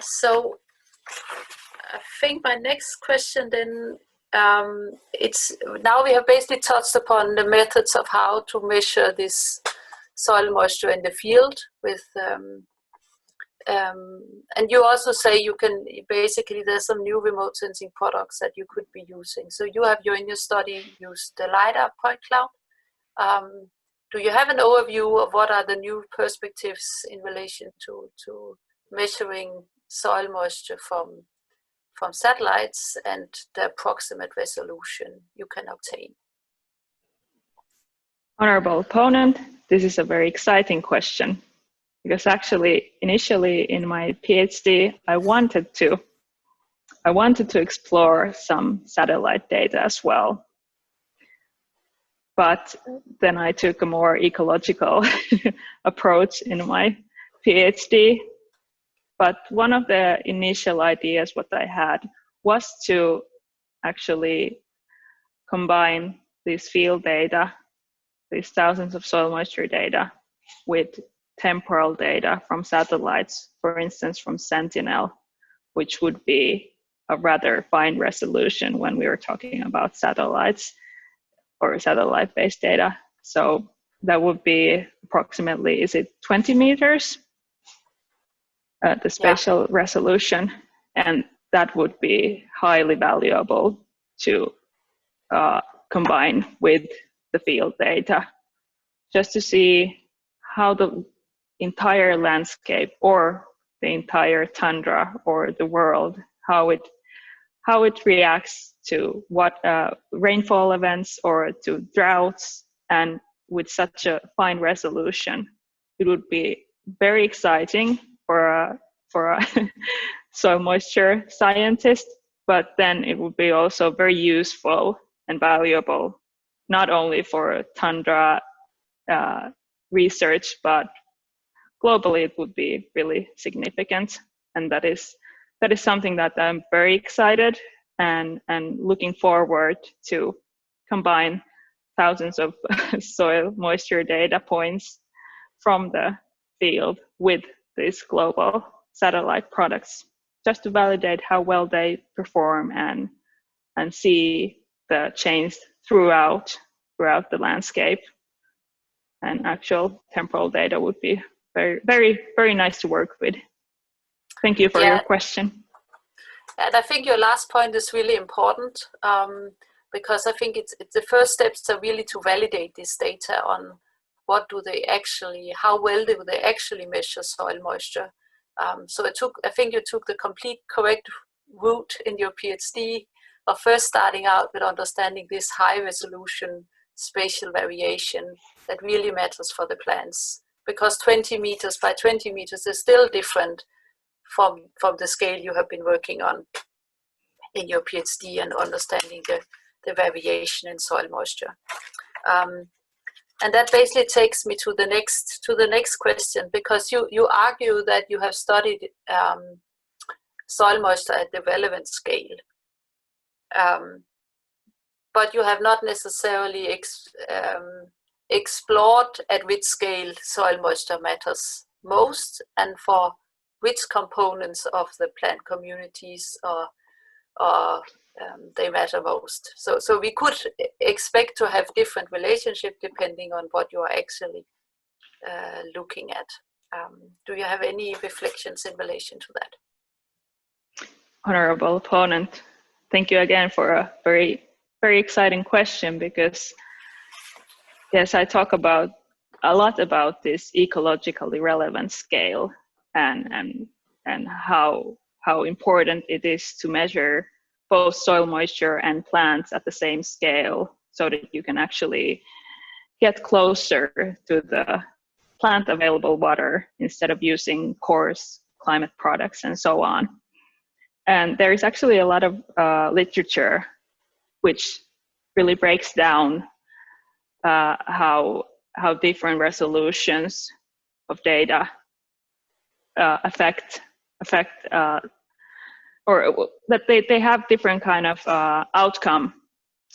So I think my next question then, it's now we have basically touched upon the methods of how to measure this soil moisture in the field with and you also say you can basically, there's some new remote sensing products that you could be using. So you have in your study used the LiDAR point cloud. Do you have an overview of what are the new perspectives in relation to measuring soil moisture from satellites and the approximate resolution you can obtain? Honorable opponent, this is a very exciting question, because actually initially in my PhD I wanted to explore some satellite data as well. But then I took a more ecological approach in my PhD. But one of the initial ideas what I had was to actually combine these field data, these thousands of soil moisture data, with temporal data from satellites, for instance from Sentinel, which would be a rather fine resolution when we were talking about satellites or satellite-based data. So that would be approximately, is it 20 meters? The spatial resolution, and that would be highly valuable to combine with the field data, just to see how the entire landscape or the entire tundra or the world, how it reacts to what rainfall events or to droughts, and with such a fine resolution, it would be very exciting for a soil moisture scientist, but then it would be also very useful and valuable, not only for tundra research, but globally it would be really significant. And that is something that I'm very excited and looking forward to combine thousands of soil moisture data points from the field with these global satellite products, just to validate how well they perform and see the change throughout the landscape. And actual temporal data would be very, very, very nice to work with. Thank you for your question. And I think your last point is really important, because I think it's the first steps are really to validate this data on what do they actually, how well do they actually measure soil moisture. So I think you took the complete correct route in your PhD of first starting out with understanding this high resolution spatial variation that really matters for the plants, because 20 meters by 20 meters is still different from the scale you have been working on in your PhD and understanding the variation in soil moisture. And that basically takes me to the next question, because you argue that you have studied soil moisture at the relevant scale, but you have not necessarily explored at which scale soil moisture matters most, and for which components of the plant communities they matter most. So we could expect to have different relationship depending on what you are actually looking at. Do you have any reflections in relation to that? Honorable opponent, thank you again for a very, very exciting question, because yes, I talk about a lot about this ecologically relevant scale and how important it is to measure both soil moisture and plants at the same scale, so that you can actually get closer to the plant available water instead of using coarse climate products and so on. And there is actually a lot of literature which really breaks down how different resolutions of data affect or that they have different kind of outcome,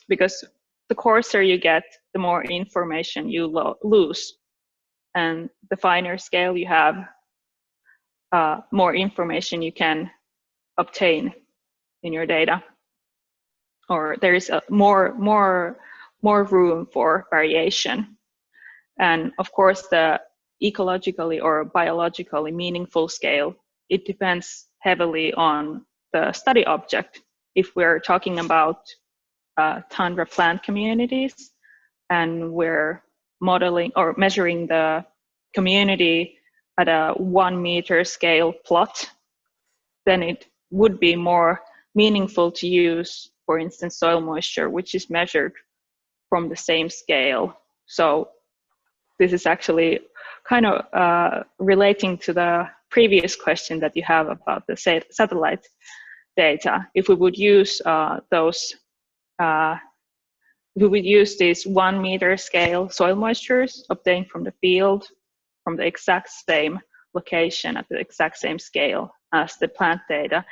because the coarser you get, the more information you lose, and the finer scale you have, more information you can obtain in your data, or there is more room for variation. And of course, the ecologically or biologically meaningful scale, it depends heavily on the study object. If we're talking about tundra plant communities and we're modeling or measuring the community at a 1 meter scale plot, then it would be more meaningful to use, for instance, soil moisture, which is measured from the same scale. So this is actually kind of relating to the previous question that you have about the satellite data. If we would use these 1 meter scale soil moistures obtained from the field, from the exact same location at the exact same scale as the plant data,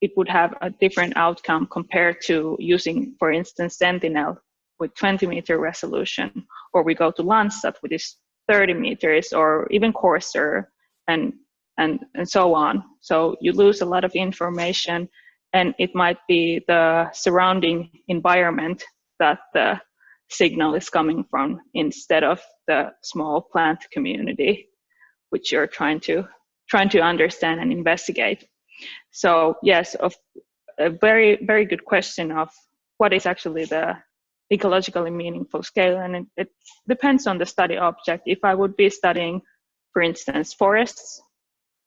it would have a different outcome compared to using, for instance, Sentinel with 20 meter resolution, or we go to Landsat with this 30 meters or even coarser, and so on. So you lose a lot of information, and it might be the surrounding environment that the signal is coming from instead of the small plant community, which you're trying to understand and investigate. So yes, a very, very good question of what is actually the ecologically meaningful scale, and it depends on the study object. If I would be studying, for instance, forests,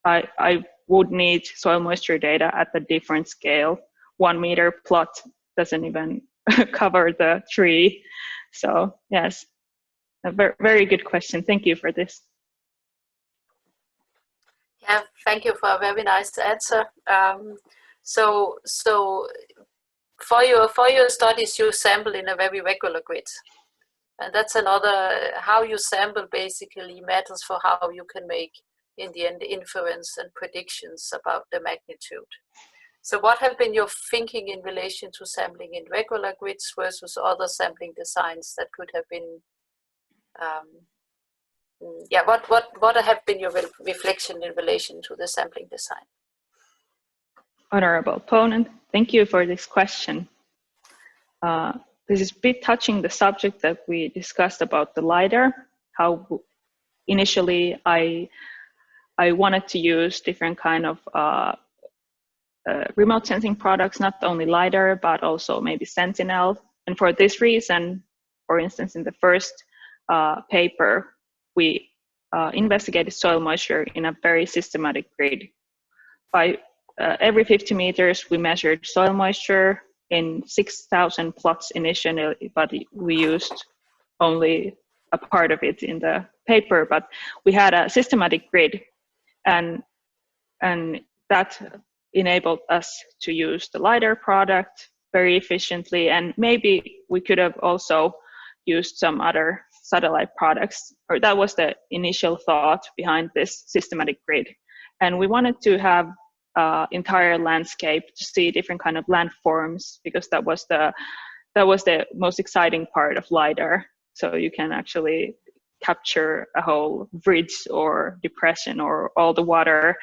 I would need soil moisture data at a different scale. 1 meter plot doesn't even cover the tree. So yes, a very, very good question. Thank you for this. Yeah, thank you for a very nice answer. So for your studies, you sample in a very regular grid, and that's another, how you sample basically matters for how you can make in the end inference and predictions about the magnitude. So what have been your thinking in relation to sampling in regular grids versus other sampling designs that could have been, what have been your reflection in relation to the sampling design? Honorable opponent, thank you for this question. This is a bit touching the subject that we discussed about the LiDAR, how initially I wanted to use different kind of remote sensing products, not only LiDAR, but also maybe Sentinel. And for this reason, for instance, in the first paper, we investigated soil moisture in a very systematic grid. By every 50 meters, we measured soil moisture in 6,000 plots initially, but we used only a part of it in the paper. But we had a systematic grid, and that enabled us to use the LiDAR product very efficiently. And maybe we could have also used some other satellite products, or that was the initial thought behind this systematic grid. And we wanted to have entire landscape to see different kind of landforms, because that was the most exciting part of LiDAR. So you can actually capture a whole bridge or depression or all the water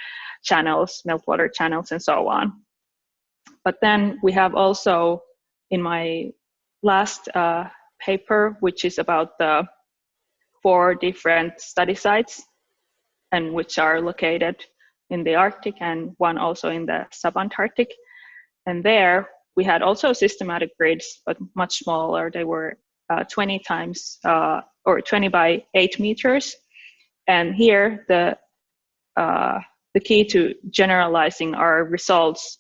channels, meltwater channels, and so on. But then we have also, in my last paper, which is about the 4 different study sites, and which are located in the Arctic and one also in the subantarctic. And there we had also systematic grids, but much smaller. They were 20 times or 20 by 8 meters. And here the key to generalizing our results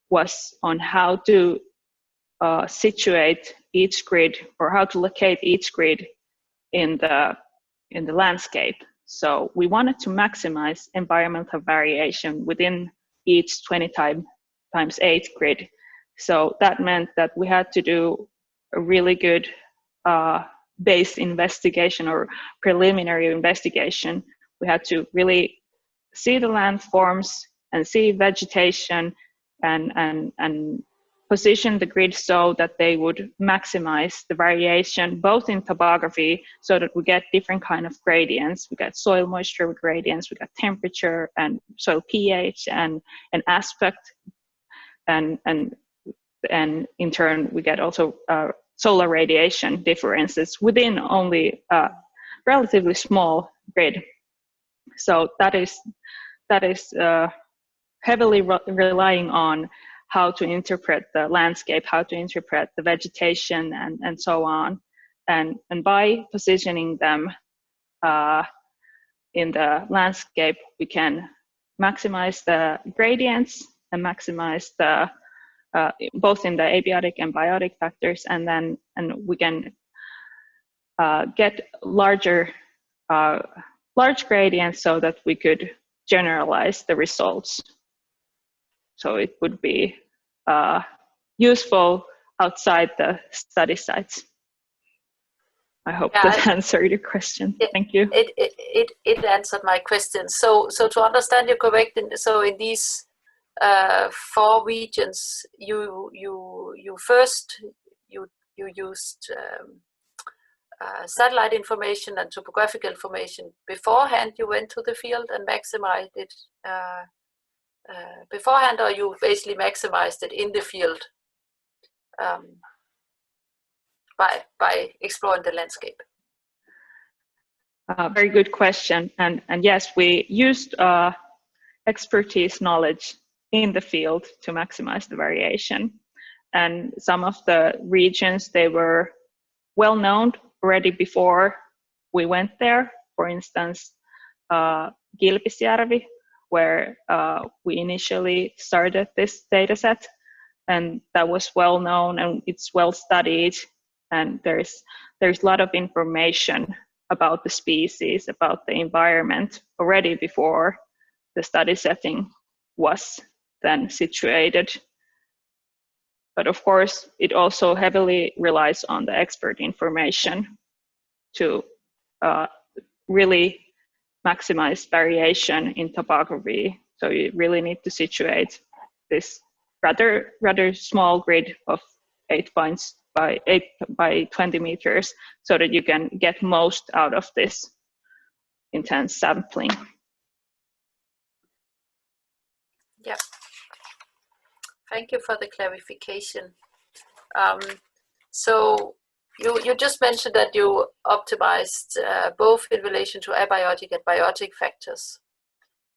was on how to situate each grid, or how to locate each grid in the landscape. So we wanted to maximize environmental variation within each 20 times 8 grid. So that meant that we had to do a really good base investigation or preliminary investigation. We had to really see the landforms and see vegetation and position the grid so that they would maximize the variation, both in topography, so that we get different kind of gradients. We got soil moisture gradients, we got temperature and soil pH and aspect, and in turn we get also solar radiation differences within only a relatively small grid. So that is heavily relying on how to interpret the landscape, how to interpret the vegetation, and so on. And by positioning them in the landscape, we can maximize the gradients and maximize the both in the abiotic and biotic factors, and we can get large gradients so that we could generalize the results. So it would be useful outside the study sites. I hope that answered your question. Thank you. It answered my question. So to understand you correctly, so in these 4 regions, you used satellite information and topographical information beforehand. You went to the field and maximized it beforehand, or you basically maximized it in the field by exploring the landscape? Very good question. And yes, we used expertise knowledge in the field to maximize the variation. And some of the regions, they were well known already before we went there. For instance, Kilpisjärvi, where we initially started this data set, and that was well known and it's well studied, and there's a lot of information about the species, about the environment already before the study setting was then situated. But of course, it also heavily relies on the expert information to really maximize variation in topography. So you really need to situate this rather small grid of 8 points by 8 by 20 meters so that you can get most out of this intense sampling. Yeah. Thank you for the clarification. So you just mentioned that you optimized both in relation to abiotic and biotic factors.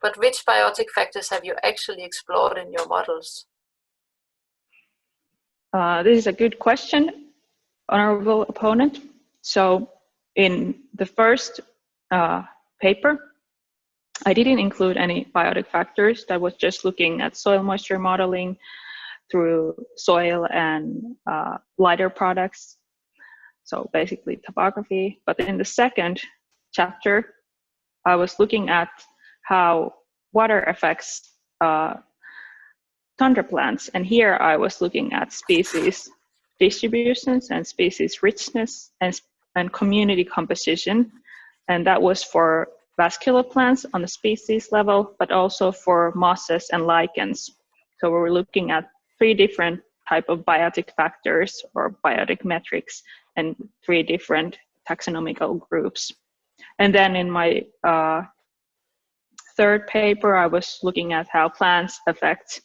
But which biotic factors have you actually explored in your models? This is a good question, honorable opponent. So in the first paper, I didn't include any biotic factors. That was just looking at soil moisture modeling through soil and lighter products. So basically topography. But in the second chapter, I was looking at how water affects tundra plants. And here I was looking at species distributions and species richness and community composition. And that was for vascular plants on the species level, but also for mosses and lichens. So we were looking at 3 different type of biotic factors or biotic metrics and 3 different taxonomical groups. And then in my third paper, I was looking at how plants affect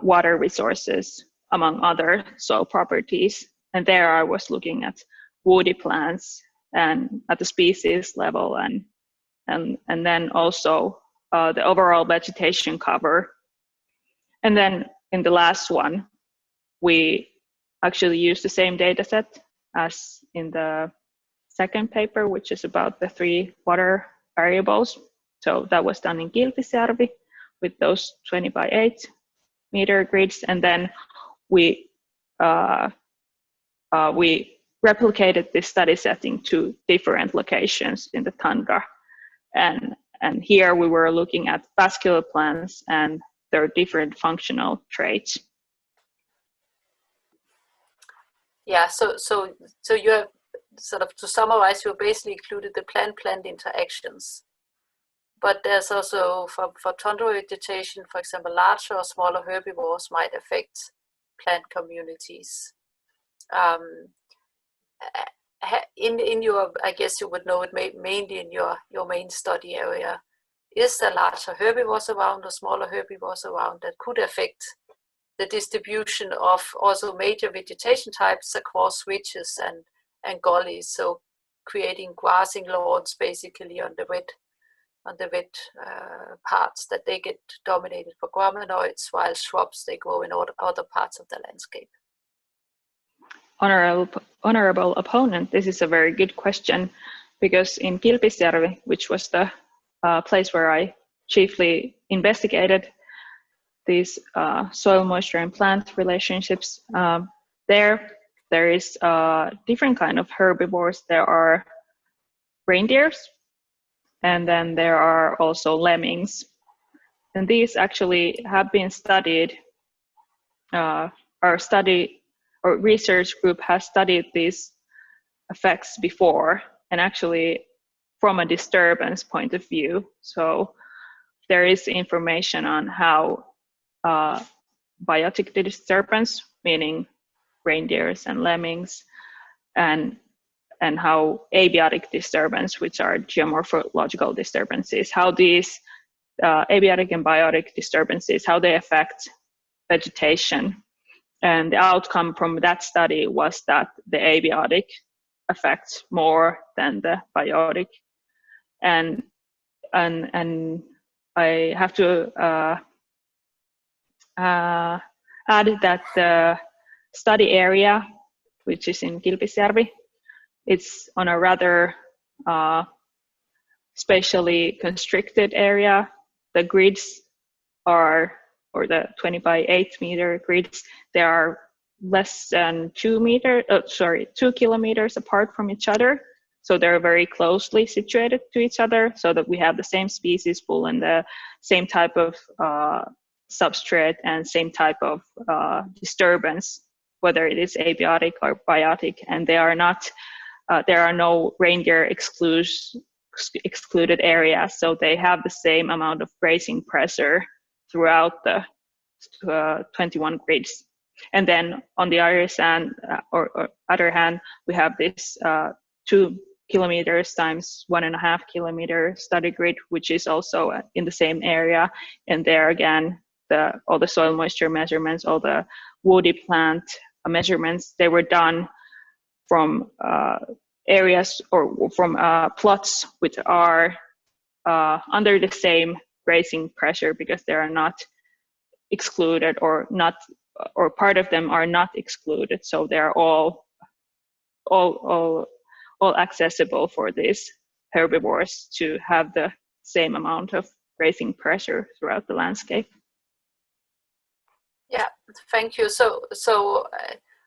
water resources, among other soil properties. And there I was looking at woody plants and at the species level, and then also the overall vegetation cover. And then in the last one, we actually used the same data set as in the second paper, which is about the 3 water variables. So that was done in Kilpisjärvi with those 20 by 8 meter grids, and then we replicated this study setting to different locations in the tundra, and here we were looking at vascular plants and their different functional traits. Yeah, so you have, sort of, to summarize, you basically included the plant-plant interactions. But there's also, for tundra vegetation, for example, larger or smaller herbivores might affect plant communities. In your, I guess you would know it mainly in your main study area, is there larger herbivores around or smaller herbivores around that could affect the distribution of also major vegetation types across ridges and gullies, so creating grassing lawns basically on the wet parts, that they get dominated for graminoids, while shrubs, they grow in other parts of the landscape? Honorable opponent, this is a very good question, because in Kilpisjärvi, which was the place where I chiefly investigated these soil moisture and plant relationships, there is different kind of herbivores. There are reindeers, and then there are also lemmings. And these actually have been studied. Our research group has studied these effects before, and actually from a disturbance point of view. So there is information on how biotic disturbance, meaning reindeers and lemmings, and how abiotic disturbance, which are geomorphological disturbances, how these abiotic and biotic disturbances, how they affect vegetation. And the outcome from that study was that the abiotic affects more than the biotic. And I have to add that the study area, which is in Kilpisjärvi, it's on a rather spatially constricted area. The grids are, or the 20 by 8 meter grids, they are less than 2 kilometers apart from each other. So they're very closely situated to each other, so that we have the same species pool and the same type of substrate and same type of disturbance, whether it is abiotic or biotic. And they are not, there are no reindeer excluded areas, so they have the same amount of grazing pressure throughout the 21 grids. And then on the other hand, we have this 2 kilometers times 1.5 kilometer study grid, which is also in the same area. And there again, all the soil moisture measurements, all the woody plant measurements, they were done from areas or from plots which are under the same grazing pressure, because they are not excluded or part of them are not excluded. So they are all accessible for these herbivores to have the same amount of grazing pressure throughout the landscape. Yeah, thank you. So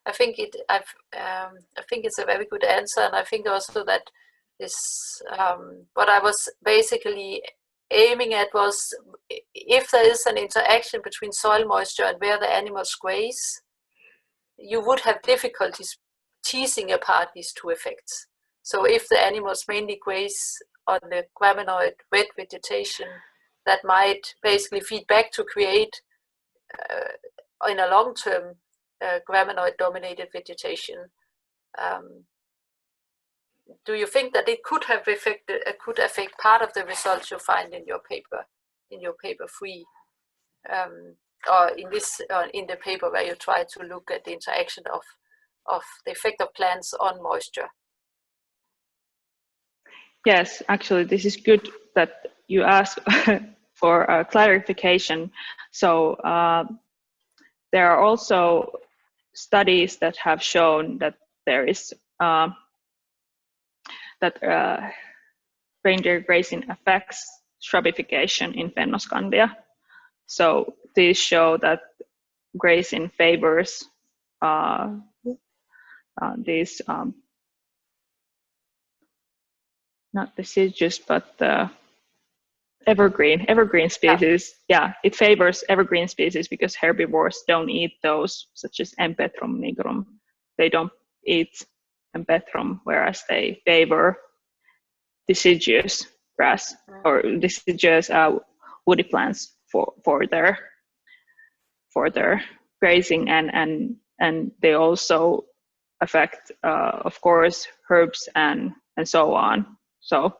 I think it's a very good answer, and I think also that this what I was basically aiming at was, if there is an interaction between soil moisture and where the animals graze, you would have difficulties teasing apart these two effects. So if the animals mainly graze on the graminoid wet vegetation, that might basically feed back to create in a long term graminoid dominated vegetation. Do you think that it could have affect part of the results you find in your paper 3, or in the paper where you try to look at the interaction of the effect of plants on moisture? Yes, actually, this is good that you ask for clarification. So there are also studies that have shown that there is reindeer grazing affects shrubification in Fennoscandia. So these show that grazing favors these not deciduous but evergreen species. Yeah, it favors evergreen species because herbivores don't eat those, such as Empetrum nigrum. They don't eat Empetrum, whereas they favor deciduous grass or deciduous woody plants for their grazing, and they also affect, of course, herbs and so on. So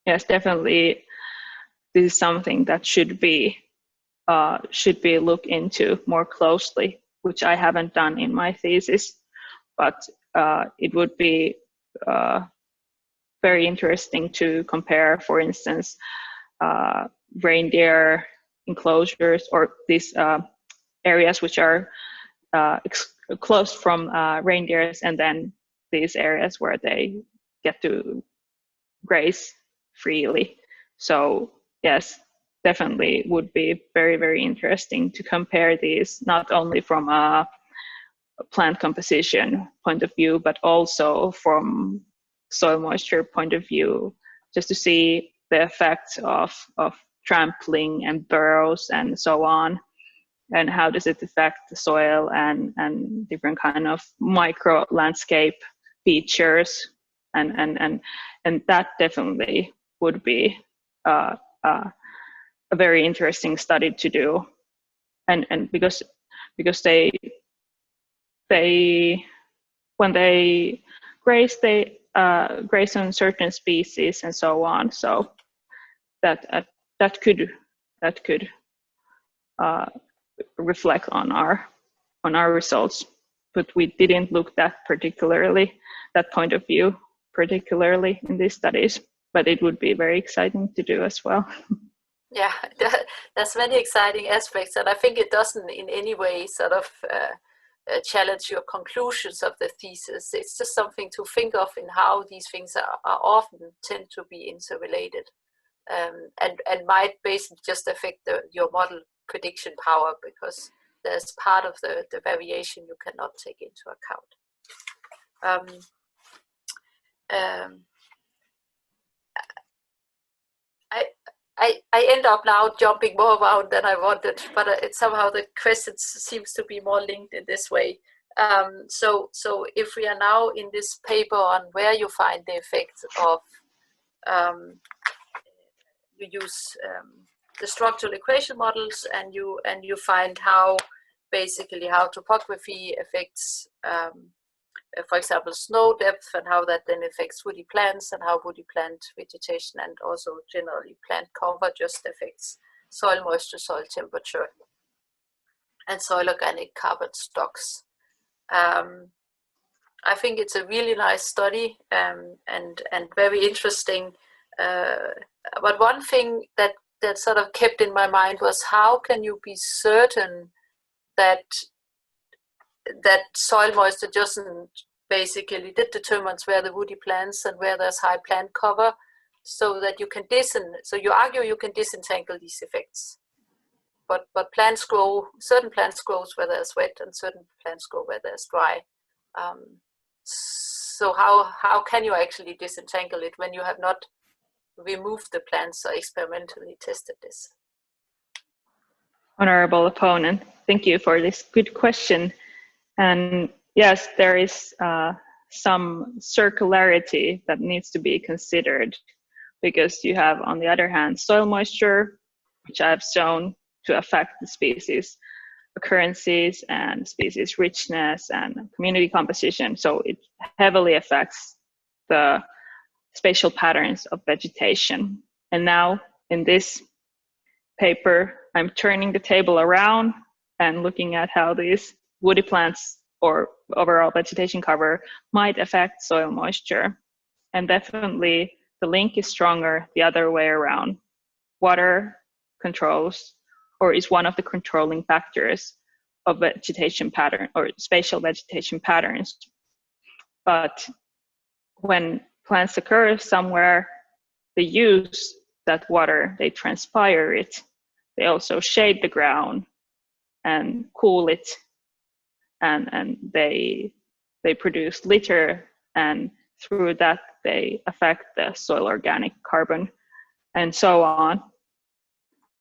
yes, definitely, this is something that should be looked into more closely, which I haven't done in my thesis, but it would be very interesting to compare, for instance, reindeer enclosures or these areas which are closed from reindeers, and then these areas where they get to graze freely. So yes, definitely would be very, very interesting to compare these, not only from a plant composition point of view, but also from soil moisture point of view, just to see the effects of trampling and burrows and so on, and how does it affect the soil and different kind of micro landscape features, and that definitely would be a very interesting study to do, and because they when they graze, they graze on certain species and so on. So that could reflect on our results, but we didn't look that point of view particularly in these studies. But it would be very exciting to do as well. Yeah, there's many exciting aspects, and I think it doesn't in any way sort of challenge your conclusions of the thesis. It's just something to think of in how these things are often tend to be interrelated, and might basically just affect your model prediction power, because there's part of the variation you cannot take into account. I end up now jumping more around than I wanted, but somehow the questions seems to be more linked in this way. So if we are now in this paper on where you find the effects of you use the structural equation models, and you find how basically how topography affects for example, snow depth, and how that then affects woody plants, and how woody plant vegetation and also generally plant cover just affects soil moisture, soil temperature, and soil organic carbon stocks. I think it's a really nice study and very interesting. But one thing that sort of kept in my mind was, how can you be certain that soil moisture doesn't basically determines where the woody plants and where there's high plant cover, so that you can so you argue you can disentangle these effects, but plants grow, certain plants grow where there's wet and certain plants grow where there's dry. So how can you actually disentangle it when you have not removed the plants or experimentally tested this? Honorable opponent, thank you for this good question. And yes, there is some circularity that needs to be considered, because you have, on the other hand, soil moisture, which I have shown to affect the species occurrences and species richness and community composition. So it heavily affects the spatial patterns of vegetation. And now in this paper, I'm turning the table around and looking at how these woody plants or overall vegetation cover might affect soil moisture. And definitely the link is stronger the other way around. Water controls, or is one of the controlling factors of vegetation pattern or spatial vegetation patterns. But when plants occur somewhere, they use that water, they transpire it, they also shade the ground and cool it, and they produce litter, and through that they affect the soil organic carbon and so on.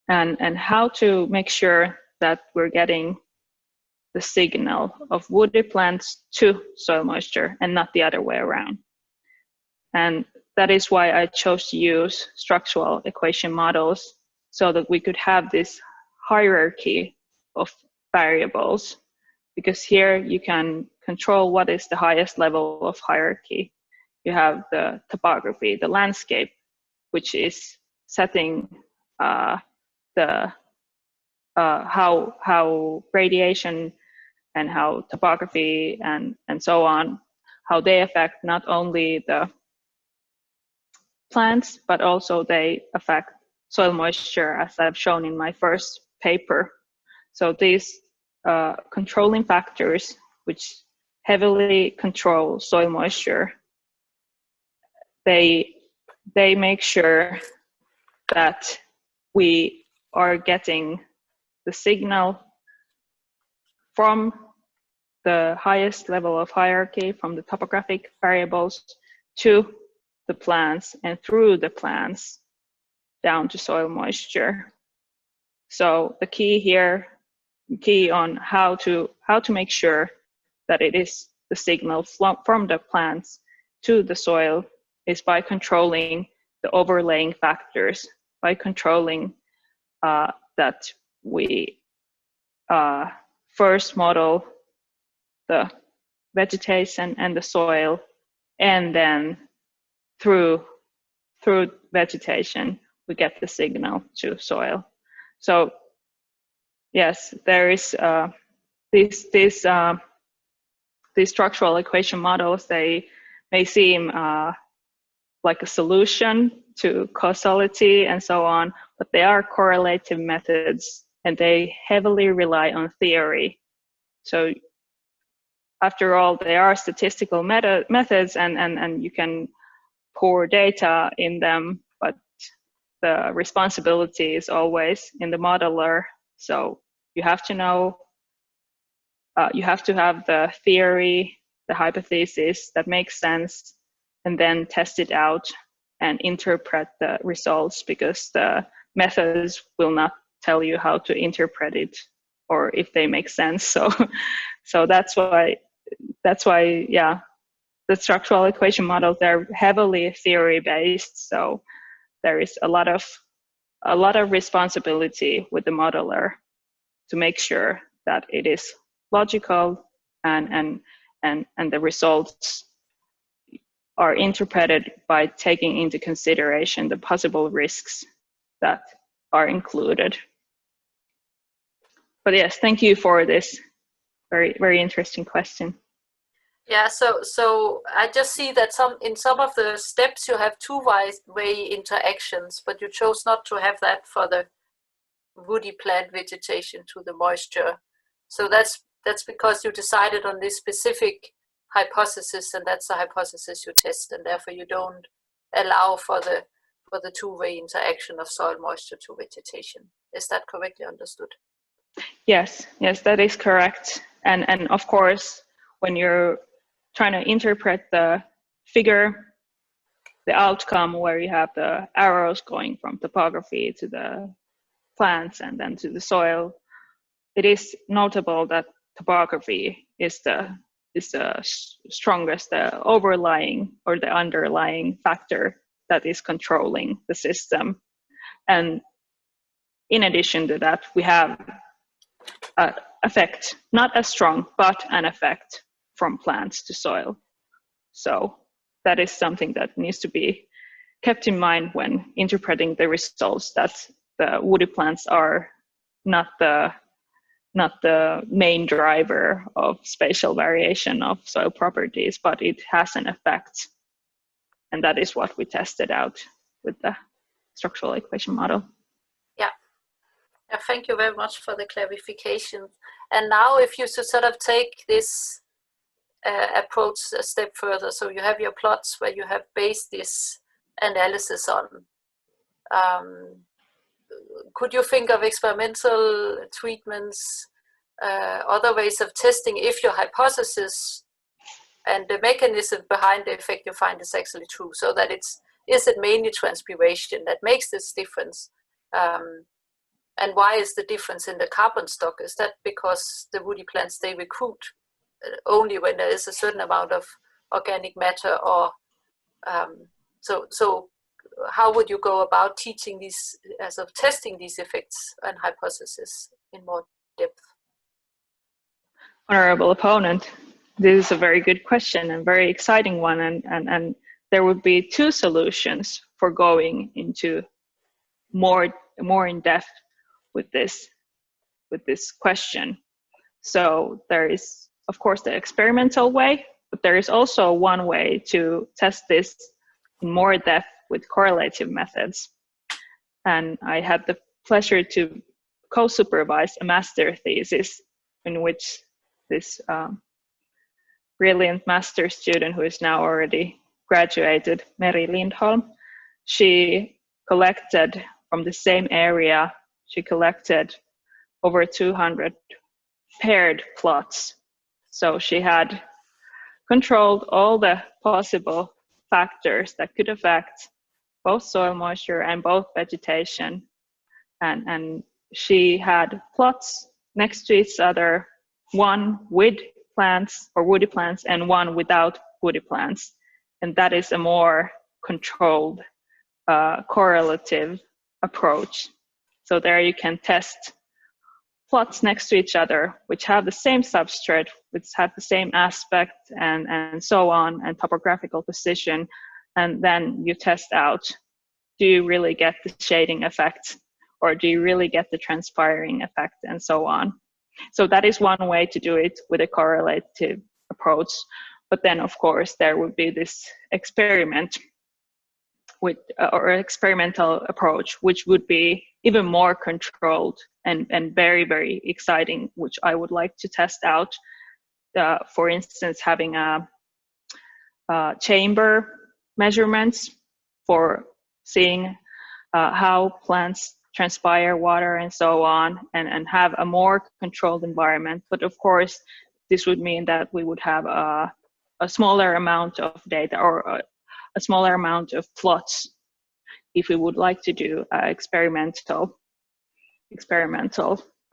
And how to make sure that we're getting the signal of woody plants to soil moisture and not the other way around. And that is why I chose to use structural equation models, so that we could have this hierarchy of variables, because here you can control what is the highest level of hierarchy. You have the topography, the landscape, which is setting how radiation and how topography and so on, how they affect not only the plants, but also they affect soil moisture, as I've shown in my first paper. So these controlling factors, which heavily control soil moisture, they make sure that we are getting the signal from the highest level of hierarchy, from the topographic variables, to the plants and through the plants down to soil moisture. So the key on how to make sure that it is the signal from the plants to the soil is by controlling the overlaying factors, by controlling that we first model the vegetation and the soil, and then through vegetation we get the signal to soil. So yes, there is these structural equation models. They may seem like a solution to causality and so on, but they are correlative methods, and they heavily rely on theory. So after all, they are statistical methods, and you can pour data in them, but the responsibility is always in the modeler. So you have to know, you have to have the theory, the hypothesis that makes sense, and then test it out and interpret the results, because the methods will not tell you how to interpret it or if they make sense. So that's why, yeah, the structural equation models, they're heavily theory based. So there is a lot of responsibility with the modeler to make sure that it is logical and the results are interpreted by taking into consideration the possible risks that are included. But yes, thank you for this very, very interesting question. Yeah, so I just see that in some of the steps you have two-way interactions, but you chose not to have that for the woody plant vegetation to the moisture. So that's because you decided on this specific hypothesis, and that's the hypothesis you test, and therefore you don't allow for the two-way interaction of soil moisture to vegetation. Is that correctly understood? Yes, that is correct. And of course, when you're trying to interpret the figure, the outcome where you have the arrows going from topography to the plants and then to the soil, it is notable that topography is the strongest, the overlying or the underlying factor that is controlling the system. And in addition to that, we have an effect, not as strong, but an effect from plants to soil. So that is something that needs to be kept in mind when interpreting the results, that the woody plants are not the main driver of spatial variation of soil properties, but it has an effect. And that is what we tested out with the structural equation model. Yeah, thank you very much for the clarification. And now if you should sort of take this approach a step further. So you have your plots where you have based this analysis on. Could you think of experimental treatments, other ways of testing if your hypothesis and the mechanism behind the effect you find is actually true? So that is it mainly transpiration that makes this difference? And why is the difference in the carbon stock? Is that because the woody plants, they recruit only when there is a certain amount of organic matter? Or so how would you go about teaching these, as of testing these effects and hypotheses in more depth? Honorable opponent, this is a very good question and very exciting one, and there would be two solutions for going into more in depth with this question. So there is, of course, the experimental way, but there is also one way to test this in more depth with correlative methods. And I had the pleasure to co-supervise a master thesis in which this brilliant master student, who is now already graduated, Meri Lindholm, she collected from the same area, she collected over 200 paired plots. So she had controlled all the possible factors that could affect both soil moisture and both vegetation. And she had plots next to each other, one with plants or woody plants and one without woody plants. And that is a more controlled correlative approach. So there you can test plots next to each other, which have the same substrate, which have the same aspect and so on, and topographical position. And then you test out, do you really get the shading effect, or do you really get the transpiring effect, and so on. So that is one way to do it with a correlative approach. But then, of course, there would be this experiment with or experimental approach, which would be even more controlled and very, very exciting, which I would like to test out. For instance, having a chamber measurements for seeing how plants transpire water and so on, and have a more controlled environment. But of course, this would mean that we would have a smaller amount of data, or a smaller amount of plots, if we would like to do an experimental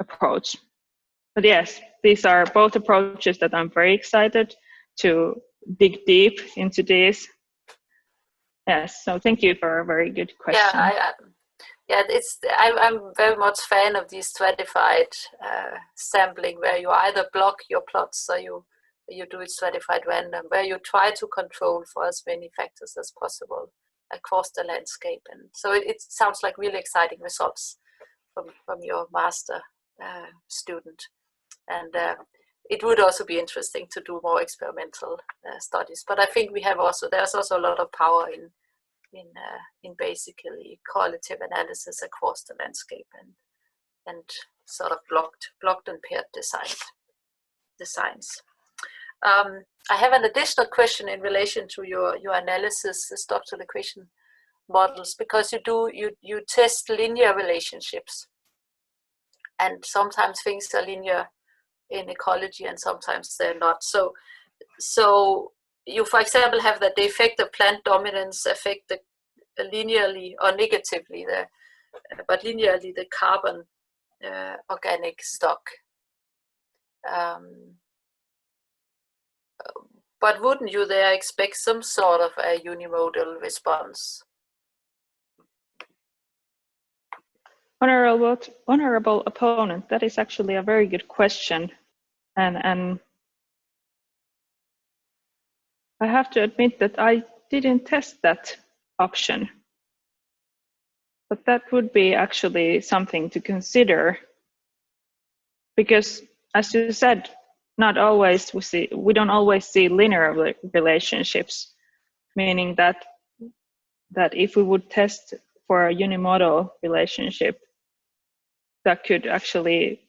approach. But yes, these are both approaches that I'm very excited to dig deep into this. Yes, so thank you for a very good question. Yeah, I'm very much fan of these stratified sampling, where you either block your plots or you do it stratified random, where you try to control for as many factors as possible across the landscape. And so it sounds like really exciting results from your master student. And it would also be interesting to do more experimental studies. But I think there's also a lot of power in basically correlative analysis across the landscape and sort of blocked and paired designs. I have an additional question in relation to your analysis, the structural equation models, because you test linear relationships, and sometimes things are linear in ecology and sometimes they're not. So you, for example, have that the effect of plant dominance affect linearly or negatively but linearly the carbon organic stock. But wouldn't you there expect some sort of a unimodal response? Honorable opponent, that is actually a very good question. And I have to admit that I didn't test that option. But that would be actually something to consider. Because, as you said, we don't always see linear relationships, meaning that if we would test for a unimodal relationship, that could actually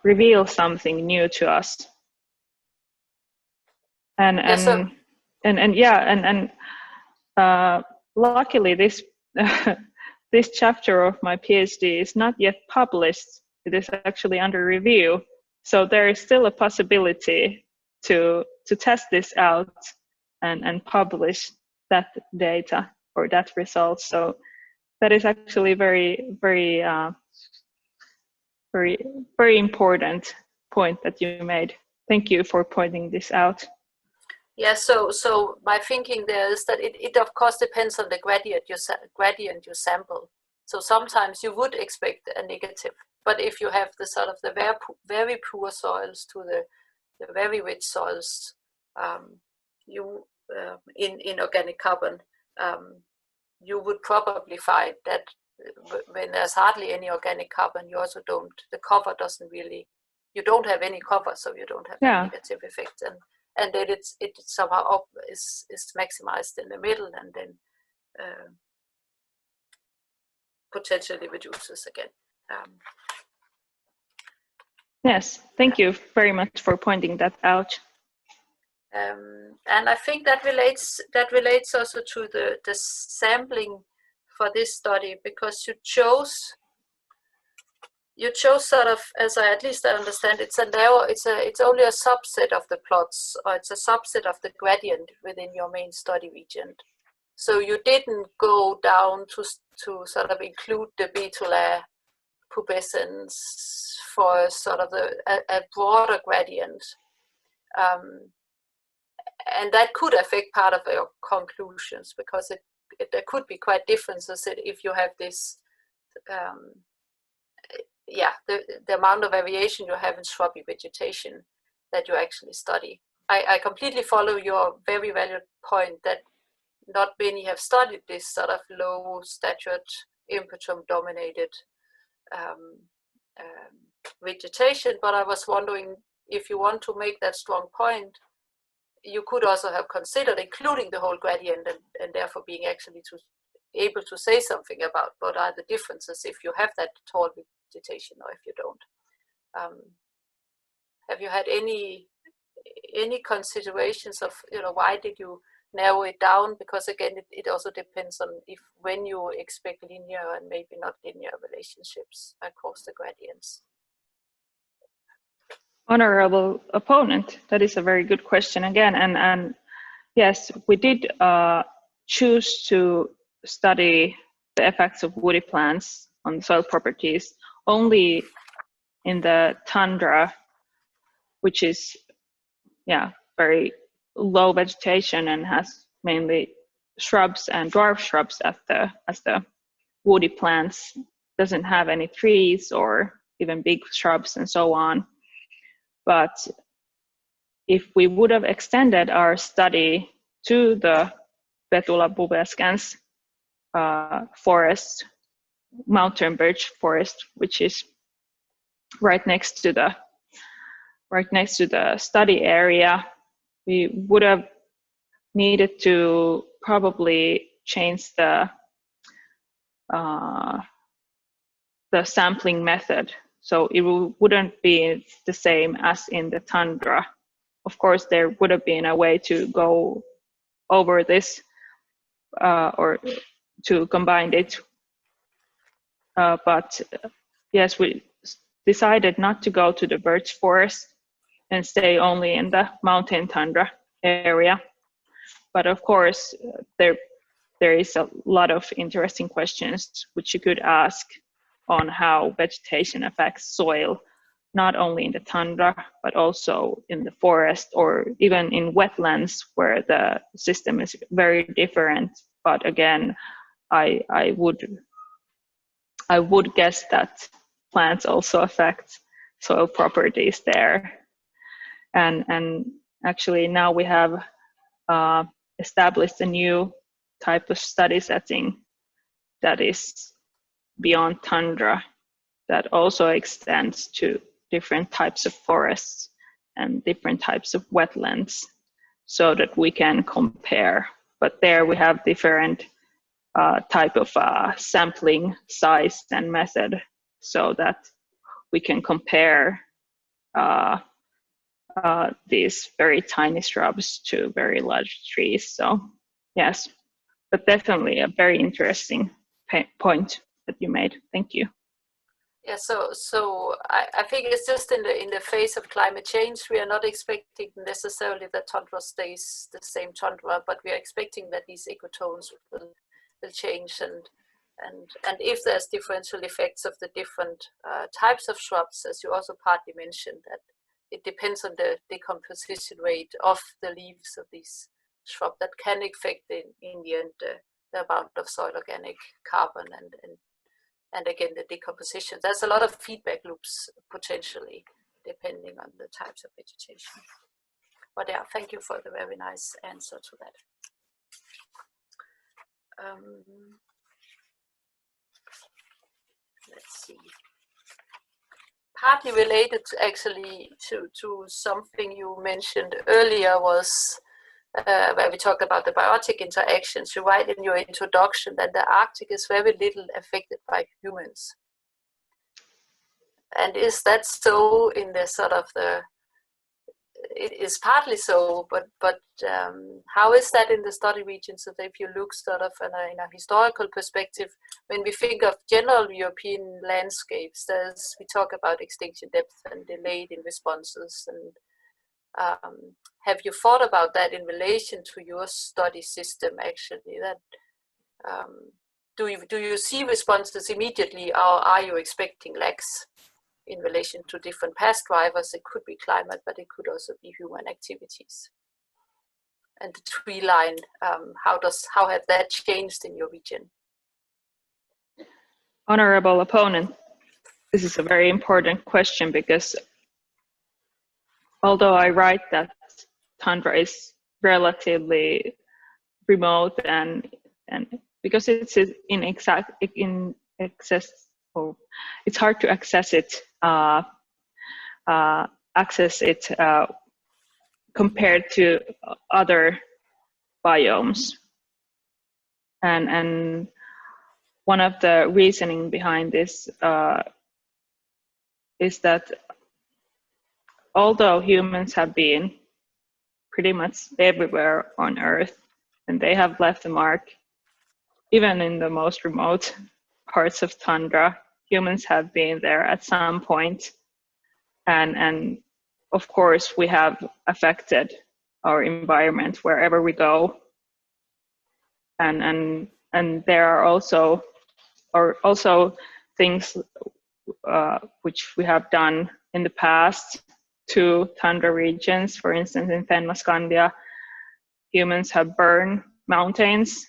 reveal something new to us. Luckily this this chapter of my PhD is not yet published. It is actually under review, so there is still a possibility to test this out and publish that data or that result. So that is actually very important point that you made. Thank you for pointing this out. Yeah, so my thinking there is that it of course depends on the gradient you sample. So sometimes you would expect a negative, but if you have the sort of the very poor soils to the very rich soils, in organic carbon, you would probably find that when there's hardly any organic carbon, you also the cover doesn't really, you don't have any cover, so you don't have a negative effect, and then it somehow is maximized in the middle, and then potentially reduces again. Yes, thank you very much for pointing that out. And I think that relates also to the sampling for this study, because you chose sort of, as I understand, it's only a subset of the plots, or it's a subset of the gradient within your main study region. So you didn't go down to sort of include the Vahtila pubescence for sort of a broader gradient. And that could affect part of your conclusions, because there could be quite differences if you have this, the amount of variation you have in shrubby vegetation that you actually study. I completely follow your very valid point that not many have studied this sort of low statured impetum dominated vegetation, but I was wondering, if you want to make that strong point, you could also have considered including the whole gradient, and therefore being actually able to say something about what are the differences if you have that tall vegetation or if you don't. Have you had any considerations of, why did you narrow it down? Because again, it also depends on when you expect linear and maybe not linear relationships across the gradients. Honorable opponent, that is a very good question again, and yes, we did choose to study the effects of woody plants on soil properties only in the tundra, which is very low vegetation and has mainly shrubs and dwarf shrubs as the woody plants, doesn't have any trees or even big shrubs and so on. But if we would have extended our study to the Vahtila pubescens forest, mountain birch forest, which is right next to the study area, we would have needed to probably change the sampling method. So it wouldn't be the same as in the tundra. Of course, there would have been a way to go over this or to combine it. But yes, we decided not to go to the birch forest and stay only in the mountain tundra area. But of course, there is a lot of interesting questions which you could ask on how vegetation affects soil, not only in the tundra, but also in the forest or even in wetlands where the system is very different. But again, I would guess that plants also affect soil properties there. And actually now we have established a new type of study setting that is beyond tundra, that also extends to different types of forests and different types of wetlands, so that we can compare. But there we have different type of sampling size and method, so that we can compare these very tiny shrubs to very large trees. So yes, but definitely a very interesting point that you made. Thank you. Yeah, so I think it's just in the phase of climate change, we are not expecting necessarily that tundra stays the same tundra, but we are expecting that these ecotones will change, and if there's differential effects of the different types of shrubs, as you also partly mentioned, that it depends on the decomposition rate of the leaves of these shrubs that can affect in the end the amount of soil organic carbon and again the decomposition. There's a lot of feedback loops potentially depending on the types of vegetation. But yeah, thank you for the very nice answer to that. Let's see. Partly related actually to something you mentioned earlier was where we talked about the biotic interactions. You write in your introduction that the Arctic is very little affected by humans. And is that so in the sort of it is partly so, but how is that in the study region? So that if you look sort of in a historical perspective, when we think of general European landscapes, we talk about extinction depth and delayed in responses. And have you thought about that in relation to your study system actually? That do you see responses immediately, or are you expecting lags in relation to different past drivers? It could be climate, but it could also be human activities. And the tree line, how have that changed in your region? Honorable opponent, this is a very important question, because although I write that tundra is relatively remote and because it's it's hard to access it compared to other biomes, and one of the reasoning behind this is that although humans have been pretty much everywhere on Earth, and they have left a mark, even in the most remote parts of tundra, humans have been there at some point, and of course we have affected our environment wherever we go, and there are also things which we have done in the past to tundra regions. For instance, in Fennoscandia, humans have burned mountains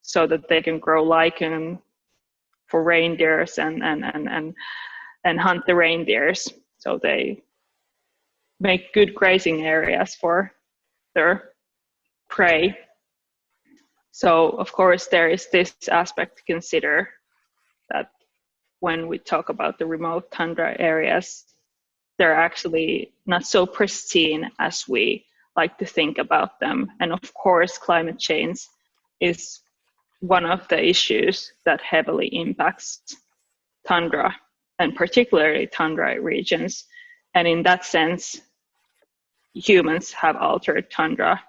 so that they can grow lichen for reindeers and hunt the reindeers. So they make good grazing areas for their prey. So of course there is this aspect to consider, that when we talk about the remote tundra areas, they're actually not so pristine as we like to think about them. And of course, climate change is one of the issues that heavily impacts tundra, and particularly tundra regions. And in that sense, humans have altered tundra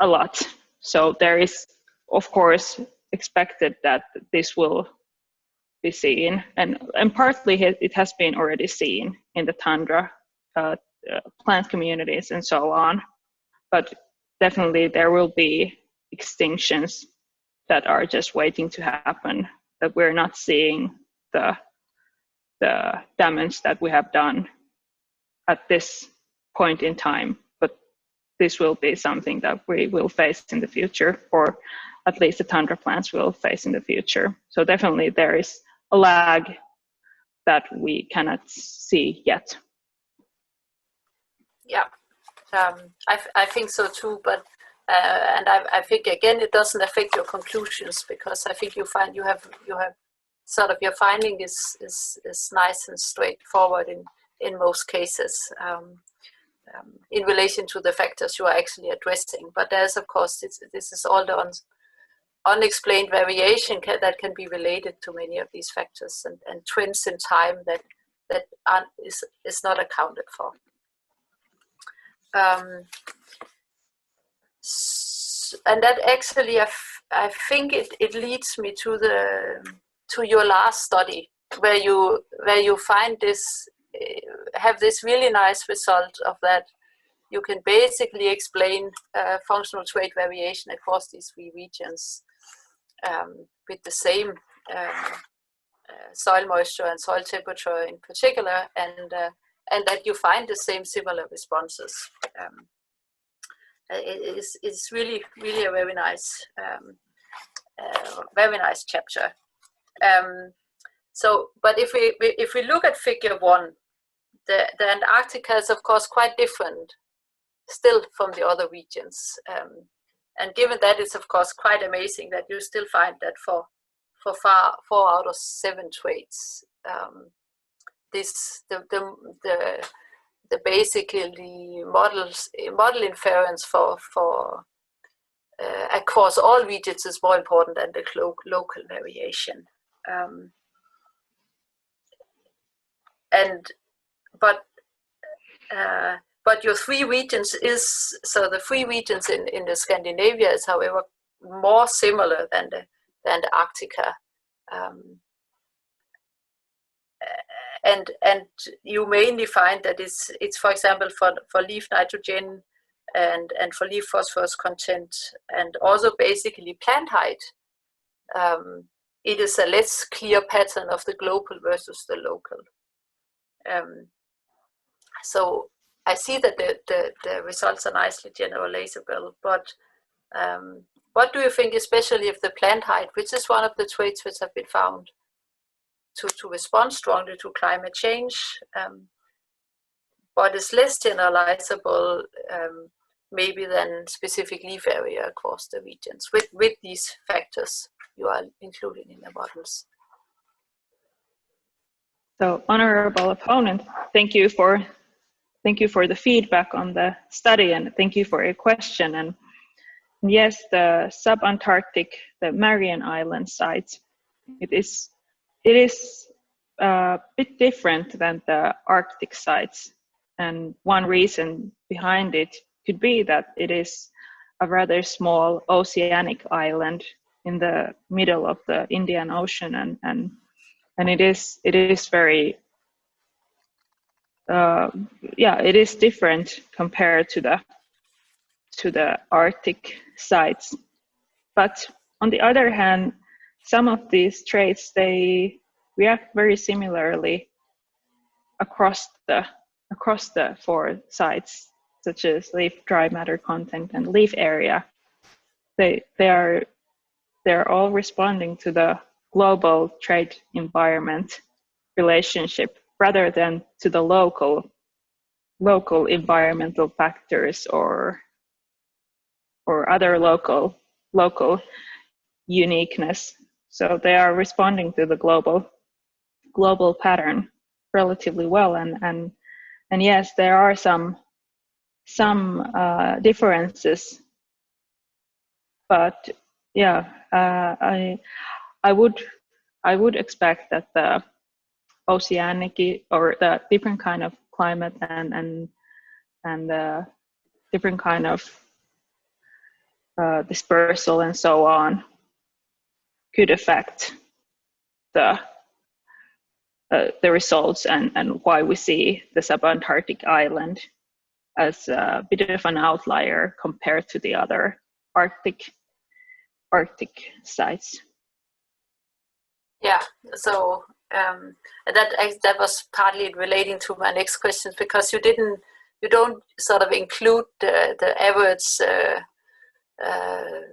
a lot. So there is, of course, expected that this will be seen, and partly it has been already seen in the tundra plant communities and so on. But definitely there will be extinctions that are just waiting to happen, that we're not seeing the damage that we have done at this point in time. But this will be something that we will face in the future, or at least the tundra plants will face in the future. So definitely there is a lag that we cannot see yet. Yeah, I think so too, but and I think again it doesn't affect your conclusions, because I think you have sort of your finding is nice and straightforward in most cases in relation to the factors you are actually addressing. But there's of course this is all the unexplained variation that can be related to many of these factors and trends in time that is not accounted for. And that actually, I think it leads me to your last study, where you find this, have this really nice result of that you can basically explain functional trait variation across these 3 regions with the same soil moisture and soil temperature in particular, and that you find the same similar responses. It's really a very nice chapter. So, but if we look at figure 1, the Antarctica is of course quite different still from the other regions, and given that, it's of course quite amazing that you still find that for 4 out of 7 traits, the basically model inference for across all regions is more important than the local variation. But your 3 regions is, so the 3 regions in the Scandinavia is, however, more similar than the Arctica. And you mainly find that it's for example for leaf nitrogen and for leaf phosphorus content, and also basically plant height. It is a less clear pattern of the global versus the local. So I see that the results are nicely generalizable, but what do you think, especially if the plant height, which is one of the traits which have been found to respond strongly to climate change, but is less generalizable maybe than specific leaf area across the regions with these factors you are including in the models? So, honorable opponent, thank you for the feedback on the study, and thank you for your question. And yes, the sub-Antarctic, the Marian Island site, it is a bit different than the Arctic sites. And one reason behind it could be that it is a rather small oceanic island in the middle of the Indian Ocean, and it is very it is different compared to the Arctic sites. But on the other hand, some of these traits, they react very similarly across the 4 sites, such as leaf dry matter content and leaf area. They're all responding to the global trait environment relationship rather than to the local environmental factors or other local uniqueness. So they are responding to the global pattern relatively well, and yes, there are some differences, but yeah, I would expect that the oceanic or the different kind of climate and the different kind of dispersal and so on could affect the results, and why we see the sub-Antarctic island as a bit of an outlier compared to the other Arctic sites. Yeah, so that was partly relating to my next question, because you don't sort of include the average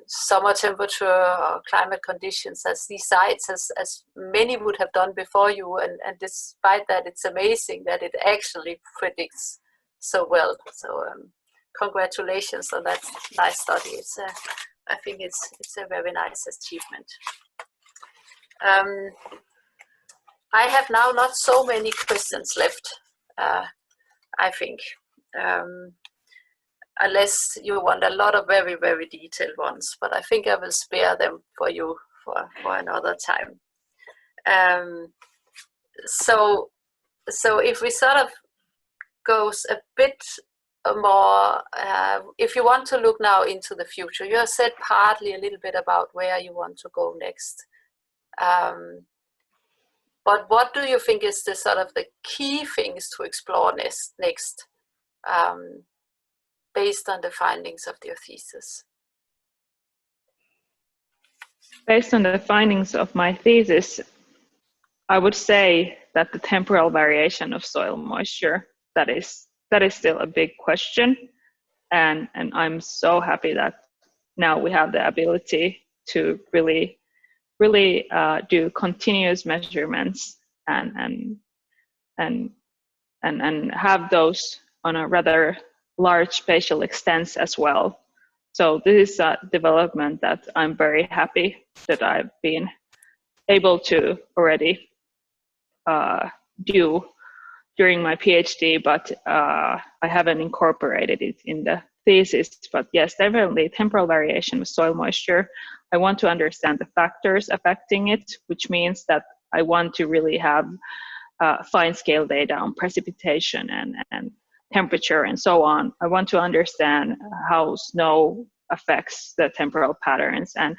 summer temperature or climate conditions as these sites as many would have done before you, and despite that, it's amazing that it actually predicts so well. So congratulations on that nice study. I think it's a very nice achievement. I have now not so many questions left, I think, unless you want a lot of very, very detailed ones, but I think I will spare them for you for another time. So if we sort of goes a bit more, if you want to look now into the future, you have said partly a little bit about where you want to go next. But what do you think is the sort of the key things to explore next based on the findings of your thesis? Based on the findings of my thesis, I would say that the temporal variation of soil moisture, that is still a big question. And I'm so happy that now we have the ability to really do continuous measurements and have those on a rather large spatial extents as well. So this is a development that I'm very happy that I've been able to already do during my PhD, but I haven't incorporated it in the thesis. But yes, definitely temporal variation with soil moisture. I want to understand the factors affecting it, which means that I want to really have fine scale data on precipitation and temperature and so on. I want to understand how snow affects the temporal patterns, and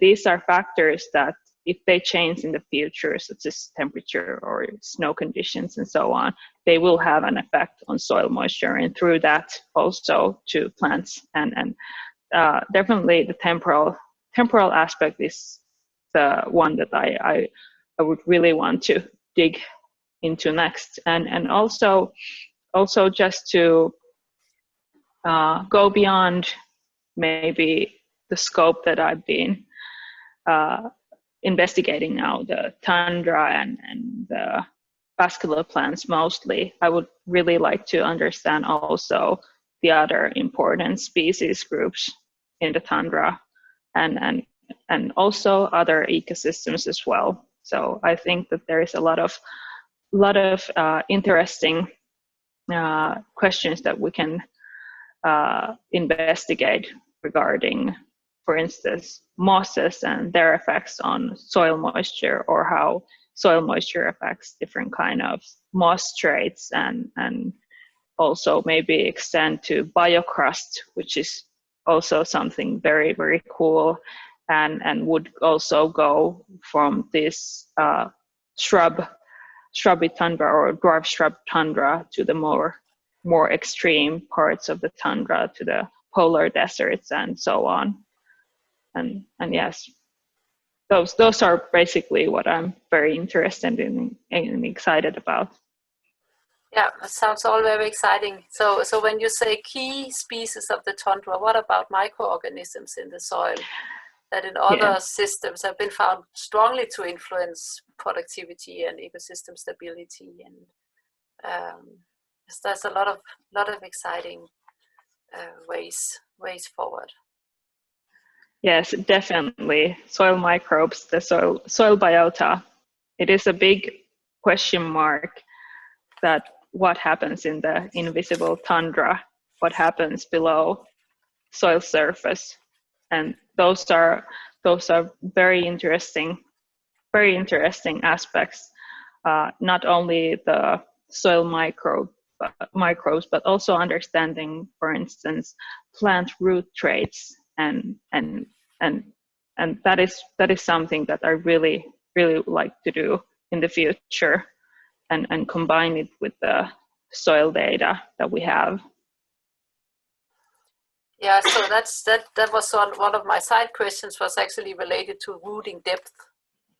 these are factors that if they change in the future, such as temperature or snow conditions and so on, they will have an effect on soil moisture, and through that also to plants. And definitely the temporal aspect is the one that I would really want to dig into next, and also just to go beyond maybe the scope that I've been investigating now, the tundra and the vascular plants mostly. I would really like to understand also the other important species groups in the tundra and also other ecosystems as well. So I think that there is a lot of interesting questions that we can investigate regarding, for instance, mosses and their effects on soil moisture, or how soil moisture affects different kind of moss traits, and also maybe extend to biocrust, which is also something very, very cool, and would also go from this shrubby tundra or dwarf shrub tundra to the more extreme parts of the tundra, to the polar deserts and so on. And yes, those are basically what I'm very interested in and excited about. Yeah, that sounds all very exciting. So when you say key species of the tundra, what about microorganisms in the soil that in other systems have been found strongly to influence productivity and ecosystem stability? And there's a lot of exciting ways forward. Yes, definitely. Soil microbes, the soil biota. It is a big question mark that what happens in the invisible tundra, what happens below soil surface. And those are very interesting aspects. Not only the soil microbes, but also understanding, for instance, plant root traits, and that is something that I really would like to do in the future, and combine it with the soil data that we have. Yeah, so that was one of my side questions, was actually related to rooting depth,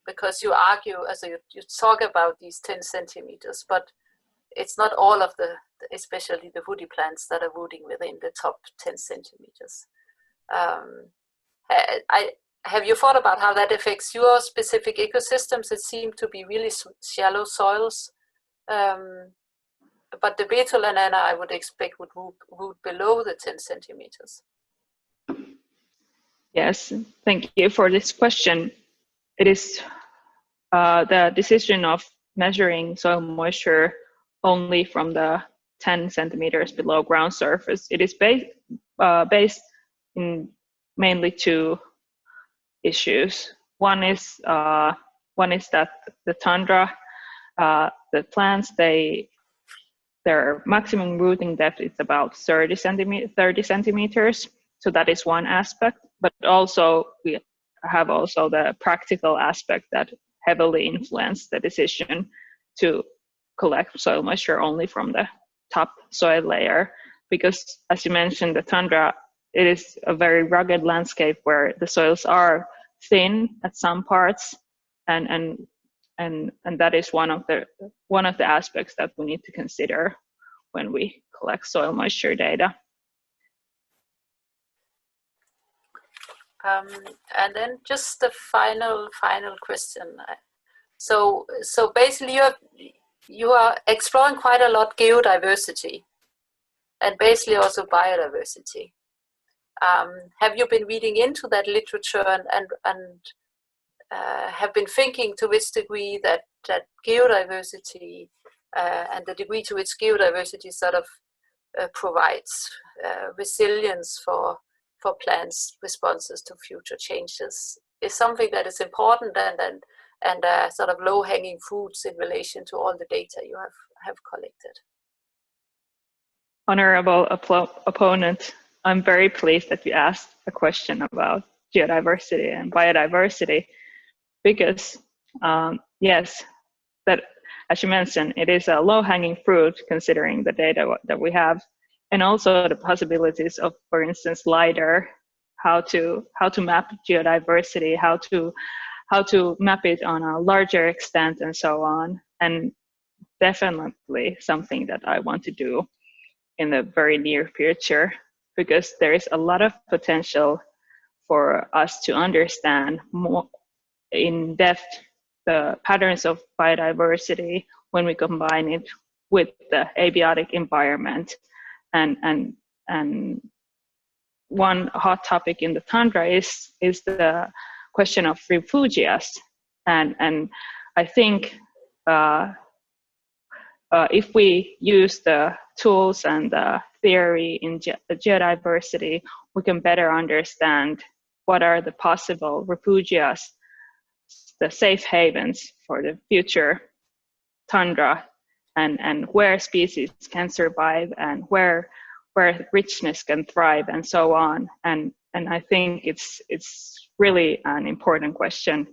because you argue, as you talk about these 10 centimeters, but it's not all of especially the woody plants that are rooting within the top 10 centimeters. Have you thought about how that affects your specific ecosystems? It seem to be really shallow soils, but the betulanana I would expect would root below the 10 centimeters. Yes, thank you for this question. It is the decision of measuring soil moisture only from the 10 centimeters below ground surface. It is based in mainly two issues. One is that the tundra, the plants, they their maximum rooting depth is about 30 centimeters. So that is one aspect, but also we have also the practical aspect that heavily influence the decision to collect soil moisture only from the top soil layer. Because as you mentioned, the tundra, it is a very rugged landscape where the soils are thin at some parts, and that is one of the aspects that we need to consider when we collect soil moisture data. And then just the final question. So basically you are exploring quite a lot geodiversity and basically also biodiversity. Have you been reading into that literature and have been thinking to which degree that geodiversity and the degree to which geodiversity sort of provides resilience for plants' responses to future changes is something that is important and sort of low-hanging fruits in relation to all the data you have collected? Honorable opponent, I'm very pleased that you asked a question about geodiversity and biodiversity, because yes, that, as you mentioned, it is a low-hanging fruit considering the data that we have, and also the possibilities of, for instance, LiDAR, how to map geodiversity, how to map it on a larger extent, and so on. And definitely something that I want to do in the very near future, because there is a lot of potential for us to understand more in depth the patterns of biodiversity when we combine it with the abiotic environment. And one hot topic in the tundra is the question of refugias. And I think if we use the tools and the theory in geodiversity, we can better understand what are the possible refugias, the safe havens for the future tundra, and where species can survive and where richness can thrive, and so on. And I think it's really an important question.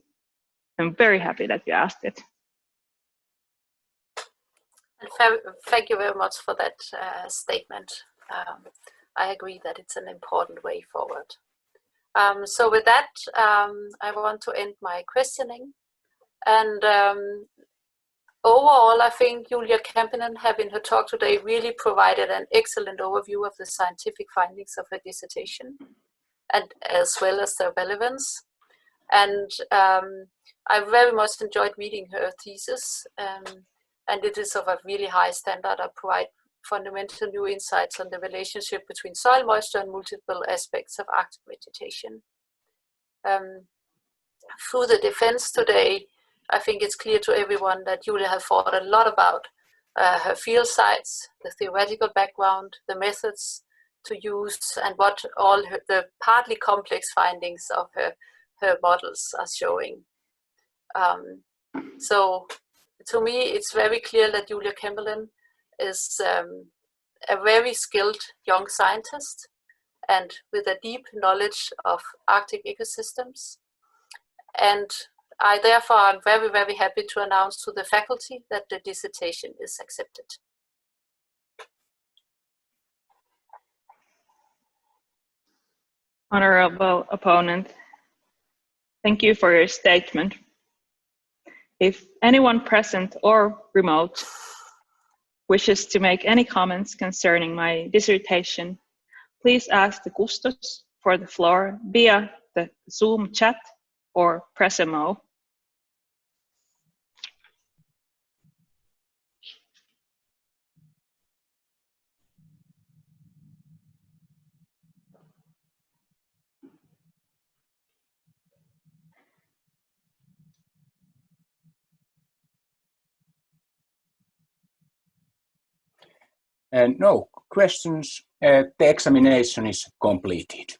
I'm very happy that you asked it. Thank you very much for that statement. I agree that it's an important way forward. So with that, I want to end my questioning. And overall, I think Julia Kampinen, in her talk today, really provided an excellent overview of the scientific findings of her dissertation, and as well as their relevance. And I very much enjoyed reading her thesis, and it is of a really high standard. I provide fundamental new insights on the relationship between soil moisture and multiple aspects of Arctic vegetation. Through the defense today, I think it's clear to everyone that Julia has thought a lot about her field sites, the theoretical background, the methods to use, and what all the partly complex findings of her models are showing. So to me, it's very clear that Julia Kampinen is a very skilled young scientist and with a deep knowledge of Arctic ecosystems. And I therefore am very, very happy to announce to the faculty that the dissertation is accepted. Honorable opponent, thank you for your statement. If anyone present or remote wishes to make any comments concerning my dissertation, please ask the custos for the floor via the Zoom chat or press a mo. No questions. The examination is completed.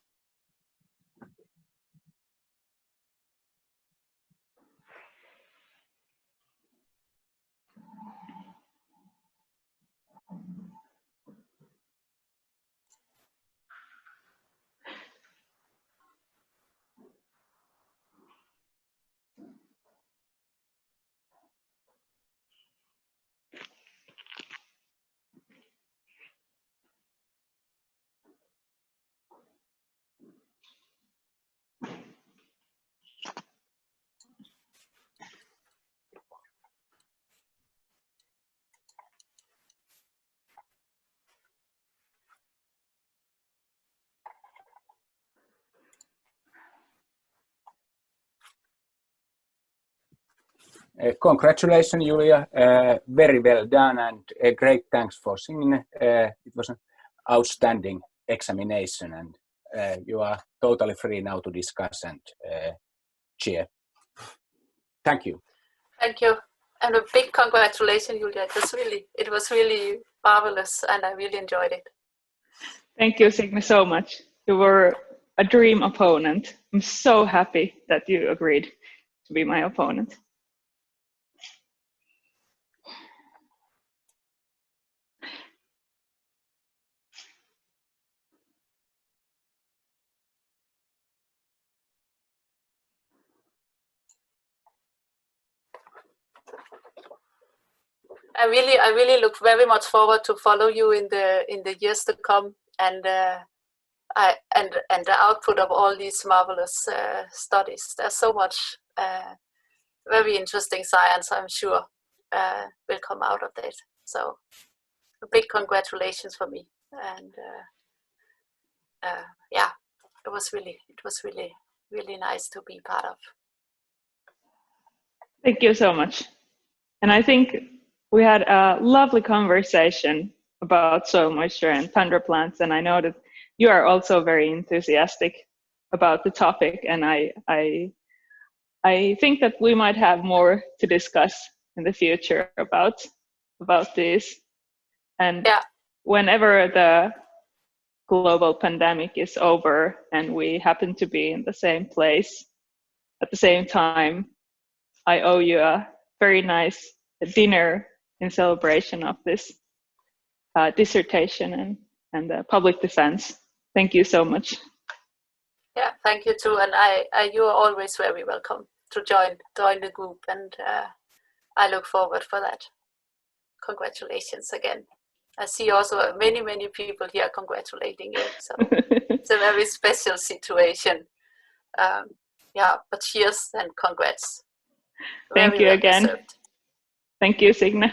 Congratulations, Julia. Very well done, and great thanks for Signe. It was an outstanding examination, and you are totally free now to discuss and cheer. Thank you. Thank you, and a big congratulations, Julia. It was really marvelous, and I really enjoyed it. Thank you, Signe, so much. You were a dream opponent. I'm so happy that you agreed to be my opponent. I really look very much forward to follow you in the years to come, and the output of all these marvelous studies. There's so much very interesting science, I'm sure, will come out of it. So, a big congratulations for me, and yeah, it was really nice to be part of. Thank you so much, and I think we had a lovely conversation about soil moisture and tundra plants, and I know that you are also very enthusiastic about the topic, and I think that we might have more to discuss in the future about this. And yeah, whenever the global pandemic is over and we happen to be in the same place at the same time, I owe you a very nice dinner in celebration of this dissertation and public defense. Thank you so much. Yeah, thank you too, and you are always very welcome to join the group, and I look forward for that. Congratulations again. I see also many people here congratulating you, so it's a very special situation. Yeah, but cheers and congrats. Thank you again. Deserved. Thank you, Signe.